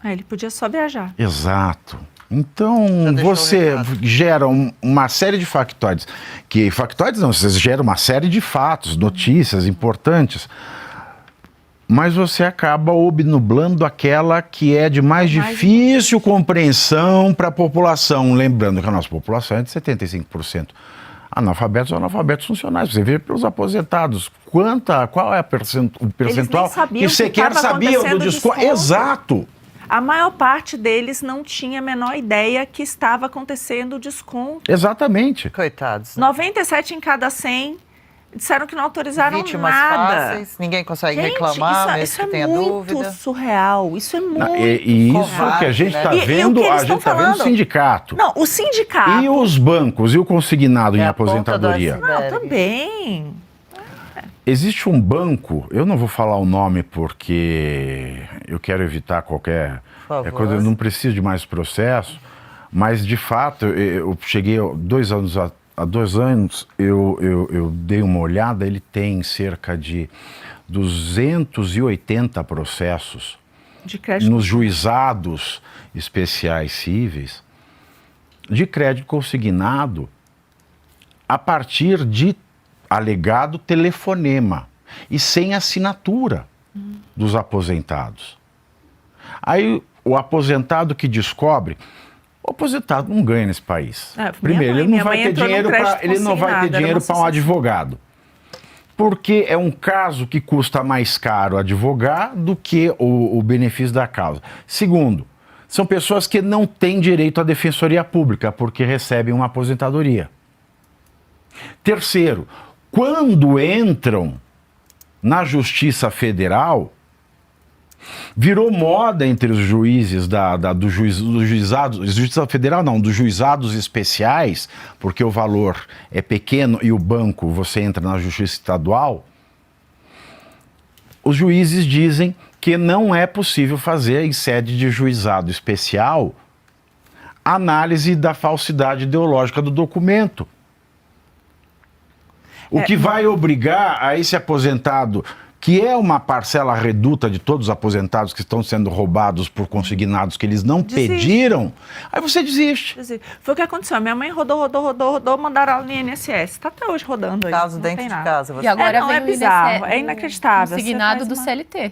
Ele podia só viajar. Exato. Então, você gera uma série de factoides. Factoides não, você gera uma série de fatos, notícias importantes, mas você acaba obnublando aquela que é de mais difícil compreensão para a população. Lembrando que a nossa população é de 75% analfabetos ou analfabetos funcionais. Você vê pelos aposentados. Qual é o percentual que sequer sabiam do desconto? Exato. A maior parte deles não tinha a menor ideia que estava acontecendo o desconto. Exatamente. Coitados. 97 em cada 100 disseram que não autorizaram Vítimas nada. Fáceis, ninguém consegue reclamar, mesmo que tenha dúvida. Isso é muito surreal, isso é muito E isso que a gente está vendo, a gente está vendo o sindicato. Não, o sindicato. E os bancos, e o consignado em aposentadoria. Não, também. Existe um banco, eu não vou falar o nome porque eu quero evitar qualquer coisa, eu não preciso de mais processo, mas de fato eu cheguei há 2 anos, eu dei uma olhada, ele tem cerca de 280 processos de crédito nos juizados especiais cíveis de crédito consignado a partir de alegado telefonema e sem assinatura dos aposentados. Aí o aposentado que descobre, o aposentado não ganha nesse país. Primeiro, ele não vai ter dinheiro para um advogado. Porque é um caso que custa mais caro advogar do que o benefício da causa. Segundo, são pessoas que não têm direito à defensoria pública, porque recebem uma aposentadoria. Terceiro, quando entram na Justiça Federal, virou moda entre os juízes dos juizados, Justiça Federal não, dos juizados especiais, porque o valor é pequeno e o banco, você entra na Justiça Estadual. Os juízes dizem que não é possível fazer, em sede de juizado especial, análise da falsidade ideológica do documento. O que vai obrigar a esse aposentado, que é uma parcela reduta de todos os aposentados que estão sendo roubados por consignados que eles não pediram, aí você desiste. Foi o que aconteceu. Minha mãe rodou, mandaram ela no INSS. Está até hoje rodando aí. Caso dentro de casa. E agora não, vem é bizarro, é inacreditável. Consignado do CLT.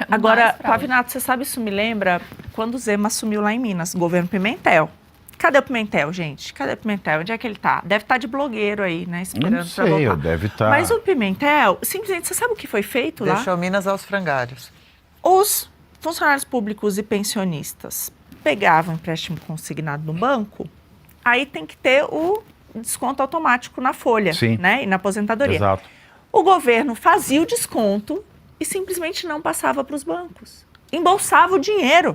Agora, Pavinato, você sabe, isso me lembra quando o Zema assumiu lá em Minas, governo Pimentel. Cadê o Pimentel, gente? Cadê o Pimentel? Onde é que ele tá? Deve estar de blogueiro aí, né? Esperando não sei, voltar. deve estar. Mas o Pimentel, simplesmente, você sabe o que foi feito lá? Deixou Minas aos frangalhos. Os funcionários públicos e pensionistas pegavam empréstimo consignado no banco, aí tem que ter o desconto automático na folha, Sim. né? E na aposentadoria. Exato. O governo fazia o desconto e simplesmente não passava para os bancos. Embolsava o dinheiro.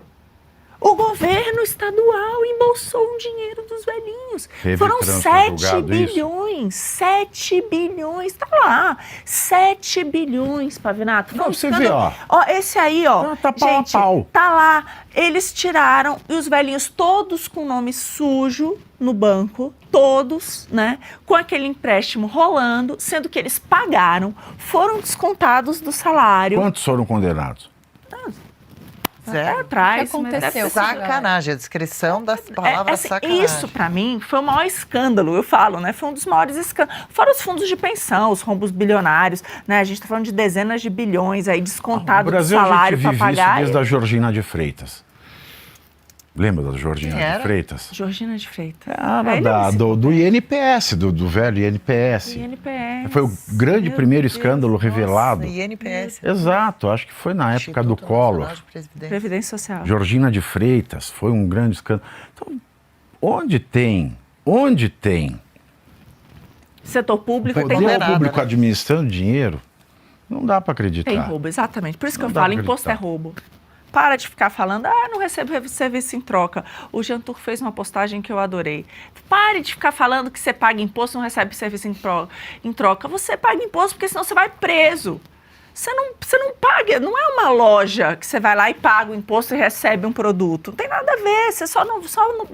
O governo estadual embolsou o dinheiro dos velhinhos. Teve Foram trânsito 7 julgado bilhões. 7 bilhões. Tá lá. 7 bilhões, Pavinato. Foi Não, um você escândalo. vê, Ó, esse aí, ó. Tá pau a gente, pau. tá lá. Eles tiraram, e os velhinhos todos com nome sujo no banco, todos, né? Com aquele empréstimo rolando, sendo que eles pagaram, foram descontados do salário. Quantos foram condenados? Zero. Atrás, O que aconteceu? Sacanagem, a descrição das palavras assim, sacanagem. isso, para mim, foi o maior escândalo, eu falo, né? Foi um dos maiores escândalos. Fora os fundos de pensão, os rombos bilionários, né? A gente tá falando de dezenas de bilhões aí descontado do salário para pagar. No Brasil, a gente vive isso desde a Georgina de Freitas. Lembra da Georgina de Freitas? Georgina de Freitas. Do INPS, do velho INPS. INPS. Foi o grande primeiro escândalo Nossa, revelado. INPS. Exato, acho que foi na época do Instituto Collor. Nacional de Previdência. Previdência Social. Georgina de Freitas, foi um grande escândalo. Então, onde tem Setor público tem poder roubo. público administrando dinheiro, não dá para acreditar. Tem roubo, exatamente. Por isso que Não eu dá falo, pra imposto é acreditar. roubo. Para de ficar falando, não recebo serviço em troca. O Jean Turco fez uma postagem que eu adorei. Pare de ficar falando que você paga imposto e não recebe serviço em troca. Você paga imposto porque senão você vai preso. Você não paga, não é uma loja que você vai lá e paga o imposto e recebe um produto. Não tem nada a ver, você só não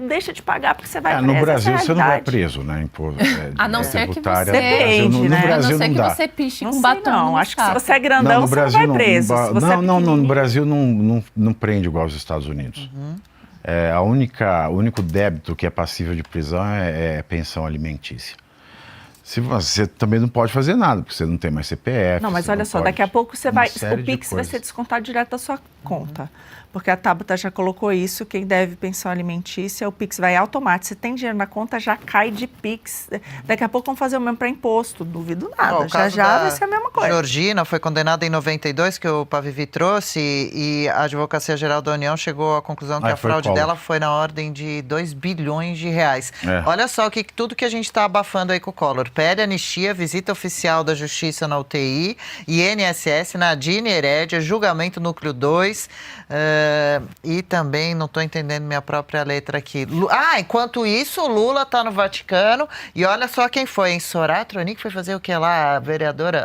deixa de pagar porque você vai preso. No Brasil Essa é a você não vai realidade. preso, né? Imposto, A não ser que tributária. você- Depende, no né? Brasil A não ser não que dá. você piche Não com sei, batom não. no Acho que se saco. você é grandão, no você Brasil não vai preso. Se você é no pequenininho. Brasil não prende igual aos Estados Unidos. O único débito que é passível de prisão é pensão alimentícia. Se você também não pode fazer nada, porque você não tem mais CPF. Não, mas você olha não só, pode- daqui a pouco uma o série de Pix vai coisas. ser descontado direto da sua conta. Porque a Tabata já colocou isso, quem deve pensão alimentícia, o Pix vai automático. Se tem dinheiro na conta, já cai de Pix. Daqui a pouco vão fazer o mesmo para imposto, duvido nada. Ó, o caso Já da vai ser a mesma coisa. Georgina foi condenada em 92, que o Pavivi trouxe, e a Advocacia Geral da União chegou à conclusão que a foi fraude Collor. dela foi na ordem de 2 bilhões de reais. É. Olha só tudo que a gente está abafando aí com o Collor. Pede anistia, visita oficial da Justiça na UTI, INSS, Nadine Herédia, julgamento núcleo 2, e também, não estou entendendo minha própria letra aqui. Enquanto isso, o Lula está no Vaticano, e olha só quem foi, hein? Soraya Tronic foi fazer o que lá?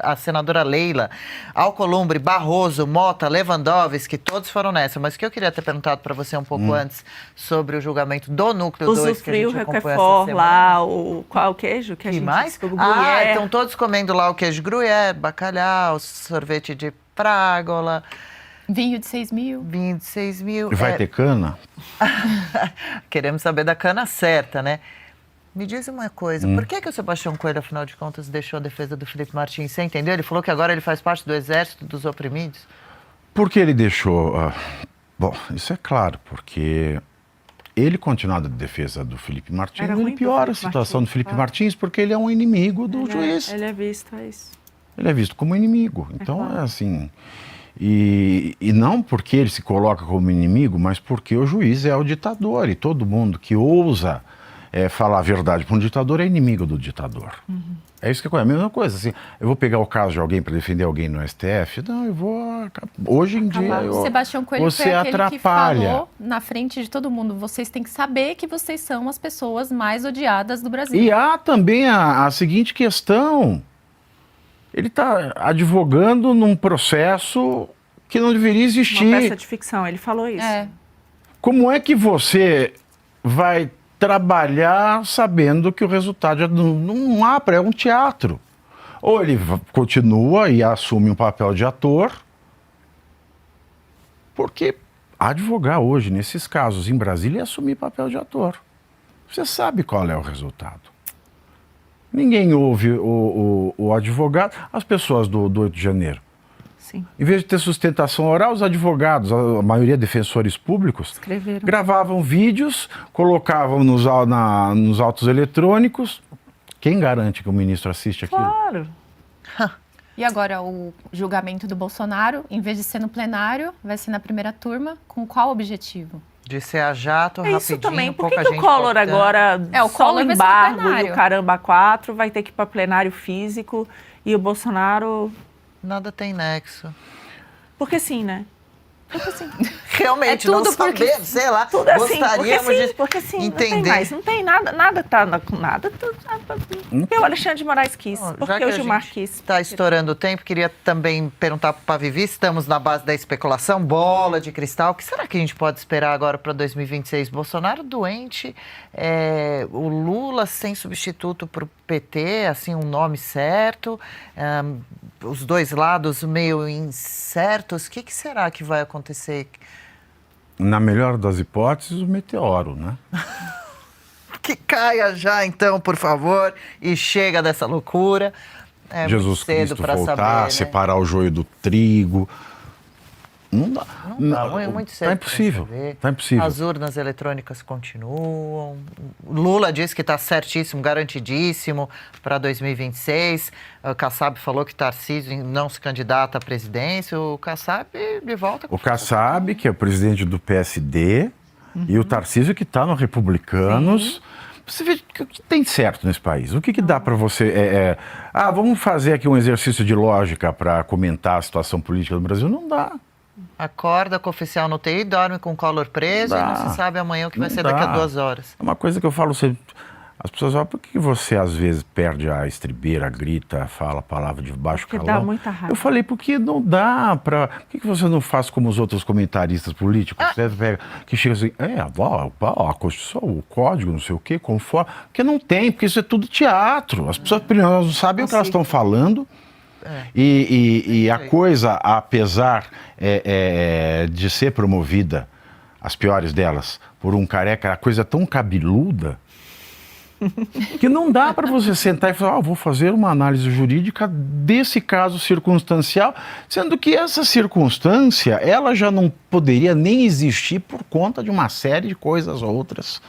A senadora Leila, Alcolumbre, Barroso, Mota, Lewandowski, todos foram nessa. Mas o que eu queria ter perguntado para você um pouco antes sobre o julgamento do núcleo 2, que a Usufruiu, gente acompanhou essa Roquefort semana. lá, qual o queijo que a E gente mais? disse, o gruyère. Estão todos comendo lá o queijo gruyère, bacalhau, sorvete de prágola, Vinho de 6 mil. vinho de 6 mil. E vai ter cana? Queremos saber da cana certa, né? Me diz uma coisa, por que o Sebastião Coelho, afinal de contas, deixou a defesa do Felipe Martins? Você entendeu? Ele falou que agora ele faz parte do exército dos oprimidos. Por que ele deixou? Bom, isso é claro, porque ele continuar da defesa do Felipe Martins, Era ele ruim pro piora a Felipe situação Martins, do Felipe tá? Martins, porque ele é um inimigo do juiz. Ele é visto, é isso. Ele é visto como inimigo. Então, claro. é assim. E não porque ele se coloca como inimigo, mas porque o juiz é o ditador. E todo mundo que ousa falar a verdade para um ditador é inimigo do ditador. É isso que é a mesma coisa. Assim, eu vou pegar o caso de alguém para defender alguém no STF? Não, eu vou... Hoje em dia... O Sebastião Coelho você foi aquele atrapalha. que falou na frente de todo mundo: vocês têm que saber que vocês são as pessoas mais odiadas do Brasil. E há também a seguinte questão. Ele está advogando num processo que não deveria existir. Uma peça de ficção, ele falou isso. Como é que você vai trabalhar sabendo que o resultado não é um teatro? Ou ele continua e assume um papel de ator, porque advogar hoje, nesses casos em Brasília, é assumir papel de ator. Você sabe qual é o resultado. Ninguém ouve o advogado. As pessoas do 8 de janeiro. Sim. Em vez de ter sustentação oral, os advogados, a maioria defensores públicos, Escreveram. gravavam vídeos, colocavam nos autos eletrônicos. Quem garante que o ministro assiste aquilo? Claro. E agora o julgamento do Bolsonaro, em vez de ser no plenário, vai ser na primeira turma. Com qual objetivo? De ser a jato, rapidinho, Isso também. Por pouca que o gente Collor palpitando. agora, o só Collor o vai ser no embargo e plenário. o caramba 4 vai ter que ir para plenário físico e o Bolsonaro... Nada tem nexo. Porque sim, né? Porque sim. Realmente, É não tudo porque- sabemos, sei lá, Tudo é assim, gostaríamos de porque sim, entender. não tem mais, não tem nada tá com nada. Porque o Alexandre de Moraes quis, Bom, já porque que o a Gilmar gente quis. está estourando o tempo, queria também perguntar para o Pavivi, estamos na base da especulação, bola de cristal, o que será que a gente pode esperar agora para 2026? Bolsonaro doente, o Lula sem substituto para o PT, assim, um nome certo, os dois lados meio incertos, o que será que vai acontecer? Na melhor das hipóteses, o meteoro, né? Que caia já, então, por favor, e chega dessa loucura. É Jesus muito cedo Cristo para voltar, saber, né? separar o joio do trigo. Não dá. Não dá, é muito cedo. Tá impossível. pra saber. Tá impossível. As urnas eletrônicas continuam. Lula disse que está certíssimo, garantidíssimo para 2026. O Kassab falou que Tarcísio não se candidata à presidência. O Kassab de volta. O Kassab, que é o presidente do PSD, e o Tarcísio, que está no Republicanos. Você vê o que tem certo nesse país. O que dá para você... vamos fazer aqui um exercício de lógica para comentar a situação política do Brasil. Não dá. Acorda com o oficial no TI, dorme com o Collor preso e não se sabe amanhã o que vai ser daqui a 2 horas. É uma coisa que eu falo sempre. As pessoas falam, por que você às vezes perde a estribeira, grita, fala a palavra de baixo calão? Porque dá muita raiva. Eu falei, porque não dá para... Por que você não faz como os outros comentaristas políticos? Você pega, que chega assim, a Constituição, o Código, não sei o quê, conforme... Porque não tem, porque isso é tudo teatro. As pessoas primeiro não sabem o que elas estão falando. E a coisa, apesar de ser promovida, as piores delas, por um careca, a coisa é tão cabeluda que não dá para você sentar e falar, vou fazer uma análise jurídica desse caso circunstancial, sendo que essa circunstância, ela já não poderia nem existir por conta de uma série de coisas outras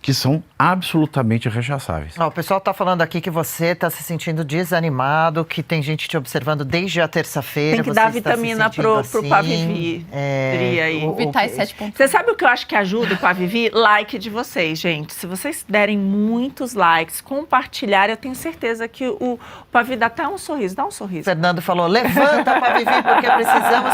que são absolutamente rechaçáveis. O pessoal está falando aqui que você está se sentindo desanimado, que tem gente te observando desde a terça-feira. Tem que você dar está se vitamina sentindo pro assim, Pavivi. Diria aí. Vitais 7.1. Você sabe o que eu acho que ajuda o Pavivi? Like de vocês, gente. Se vocês derem muitos likes, compartilhar, eu tenho certeza que o Pavivi dá até um sorriso. Dá um sorriso. Fernando falou, levanta, Pavivi, porque precisamos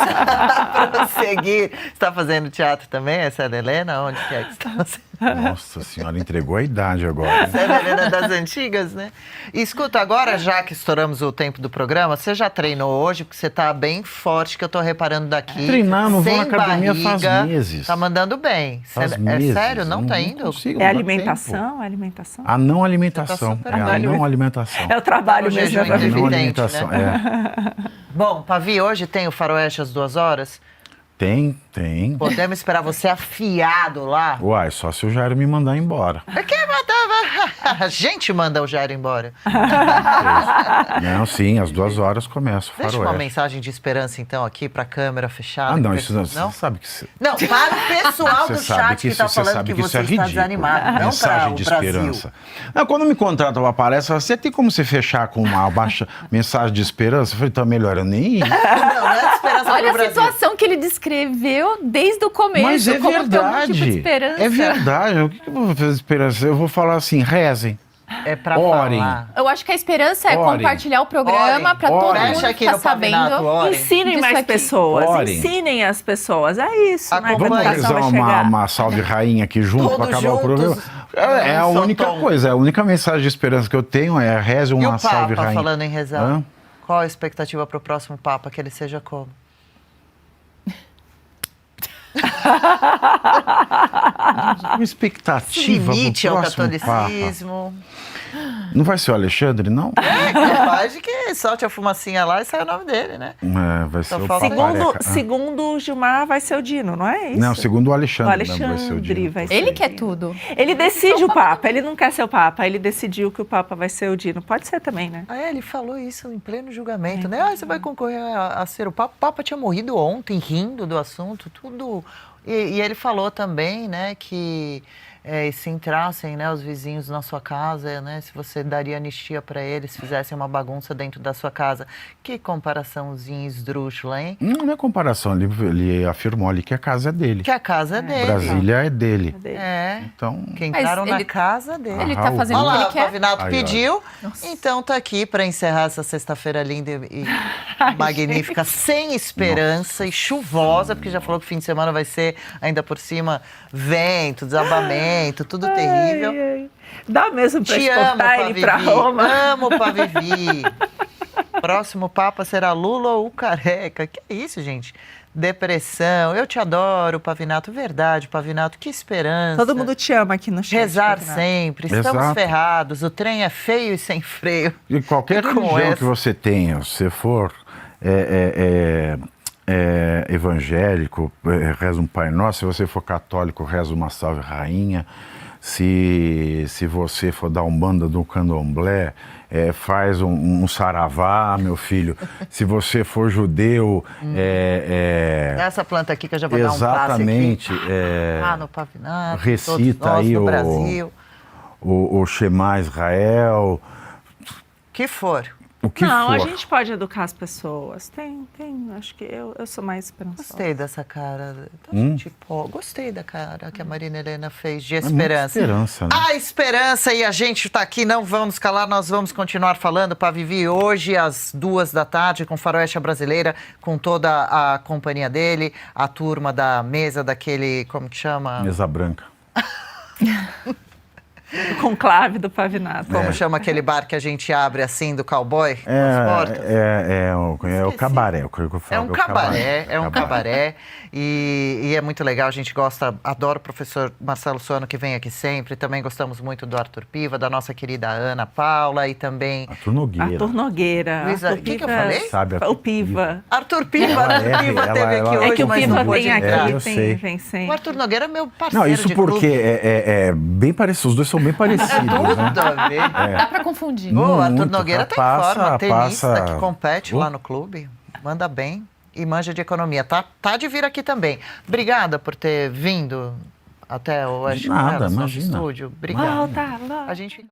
prosseguir. Você está fazendo teatro também? Essa é a Helena? Onde que é que você está fazendo? Nossa senhora, entregou a idade agora. Você é a Helena das antigas, né? E escuta, agora já que estouramos o tempo do programa, você já treinou hoje? Porque você tá bem forte, que eu tô reparando daqui. Treinar, não vou sem na academia faz barriga, meses. Tá mandando bem. Faz É meses. sério? Não tá não indo? consigo, É não dá alimentação? tempo. É alimentação? A não alimentação. Você tá É a super não alimentação. É o trabalho O mesmo, jejum né, A Pavivi? não intermitente, alimentação, né? Bom, Pavi, hoje tem o Faroeste às 2 horas. Tem. Podemos esperar você afiado lá? Uai, só se o Jair me mandar embora. Quem mandava? A gente manda o Jair embora. Não, sim, às 2 horas começa o Deixa uma Faroeste. mensagem de esperança, então, aqui pra câmera fechada. Não, que isso não, não? você sabe que... Não, para o pessoal Você do sabe chat que que isso, está você falando sabe que que isso você é está ridículo. desanimado, não para Mensagem o de Brasil. esperança. Não, quando me contratam para palestra, você tem como você fechar com uma baixa mensagem de esperança? Eu falei, então melhor eu nem ir. Não é esperança Olha pro a Brasil. situação que ele descreveu desde o começo. Mas é como ter algum tipo de verdade. esperança. É verdade. O que eu vou fazer de esperança? Eu vou falar assim, rezem. É pra Orem. falar. Eu acho que a esperança é Orem. compartilhar o programa Orem. para todo Orem. mundo Fecha aqui ficar no Pavinato, sabendo. orem. Ensinem Disso mais aqui. pessoas, Orem. ensinem as pessoas. É isso, né? Acompanhe. Que a Vamos educação rezar vai chegar. uma salve rainha aqui junto Todos para acabar o juntos, programa? É a num só única tom. coisa, é a única mensagem de esperança que eu tenho é reze E uma o salve Papa, rainha. falando em rezar? Hã? Qual a expectativa pro próximo Papa? Que ele seja como? Uma expectativa Limite pro ao próximo Papa. catolicismo. Não vai ser o Alexandre, não? É capaz de que solte a fumacinha lá e saia o nome dele, né? É, vai ser Só o falta Papa Segundo, Careca. segundo o Gilmar, vai ser o Dino, não é isso? Não, segundo o O Alexandre, né, vai ser o Alexandre dia. vai ser Ele o quer Dino. tudo. Ele decide o Papa, ele não quer ser o Papa, ele decidiu que o Papa vai ser o Dino. Pode ser também, né? Ah, ele falou isso em pleno julgamento, né? Ah, você vai concorrer a ser o Papa. O Papa tinha morrido ontem, rindo do assunto, tudo. E ele falou também, né, que se entrassem, né, os vizinhos na sua casa, né, se você daria anistia para eles, fizessem uma bagunça dentro da sua casa. Que comparaçãozinha esdrúxula, hein? Não é comparação, ele afirmou ali que a casa é dele. Que a casa é dele. Brasília é dele. É. Então, Que entraram Mas na ele- casa dele. Ele tá Raul. fazendo o Olha que lá, ele o quer. Pavinato Aí, ó. pediu, então tá aqui para encerrar essa sexta-feira linda e magnífica, sem esperança e chuvosa, porque já falou que o fim de semana vai ser, ainda por cima, vento, desabamento, tudo terrível. Ai, ai. Dá mesmo pra Te amo, exportar ele pra Pavivi. Roma. Amo, Pavivi. Próximo Papa será Lula ou o Careca? Que é isso, gente? Depressão. Eu te adoro, Pavinato. Verdade, Pavinato. Que esperança. Todo mundo te ama aqui no chat. Rezar Pavinato. sempre. Estamos Exato. ferrados. O trem é feio e sem freio. e qualquer Com religião essa. que você tenha, se for evangélico, reza um Pai Nosso. Se você for católico, reza uma salve rainha. Se você for dar umbanda do candomblé, faz um saravá, meu filho. Se você for judeu, Essa planta aqui que eu já vou dar um passe exatamente, aqui. No Pavinato. recita todos nós aí no Brasil. o Shema Israel, Que for. o que Não, for. a gente pode educar as pessoas. Tem. Acho que eu sou mais esperançosa. Gostei dessa cara. Tipo, gostei da cara que a Marina Helena fez de É muita esperança. esperança, né? A esperança, e a gente está aqui, não vamos calar, nós vamos continuar falando para Vivi hoje às 14h com Faroeste Brasileira, com toda a companhia dele, a turma da mesa daquele, como que chama? Mesa branca. O conclave do Pavinato. Como chama aquele bar que a gente abre assim, do cowboy? As portas? É o Esqueci. cabaré. O que eu falo, É um cabaré, é um cabaré. E é muito legal, a gente gosta, adoro o professor Marcelo Soano, que vem aqui sempre. Também gostamos muito do Arthur Piva, da nossa querida Ana Paula e também... Arthur Nogueira. Arthur Nogueira. Luísa, Arthur quem que eu Piva- falei? Sabe, O Arthur Piva. Arthur Piva, Ela Arthur é, Piva ela- teve aqui ela- hoje, É que o mas Piva não pôde tem entrar. eu aqui, sei. vem sempre. O Arthur Nogueira é meu parceiro Não, isso de porque clube. é bem parecido, os dois são bem parecidos, né? Tudo a ver. Dá pra confundir. O Arthur Muito, Nogueira tá em passa- forma, tenista passa- que compete lá no clube, manda bem e manja de economia. Tá de vir aqui também. Obrigada por ter vindo até o Oeste nada, Canelas, nosso imagina. estúdio. Obrigada. Volta, volta. A gente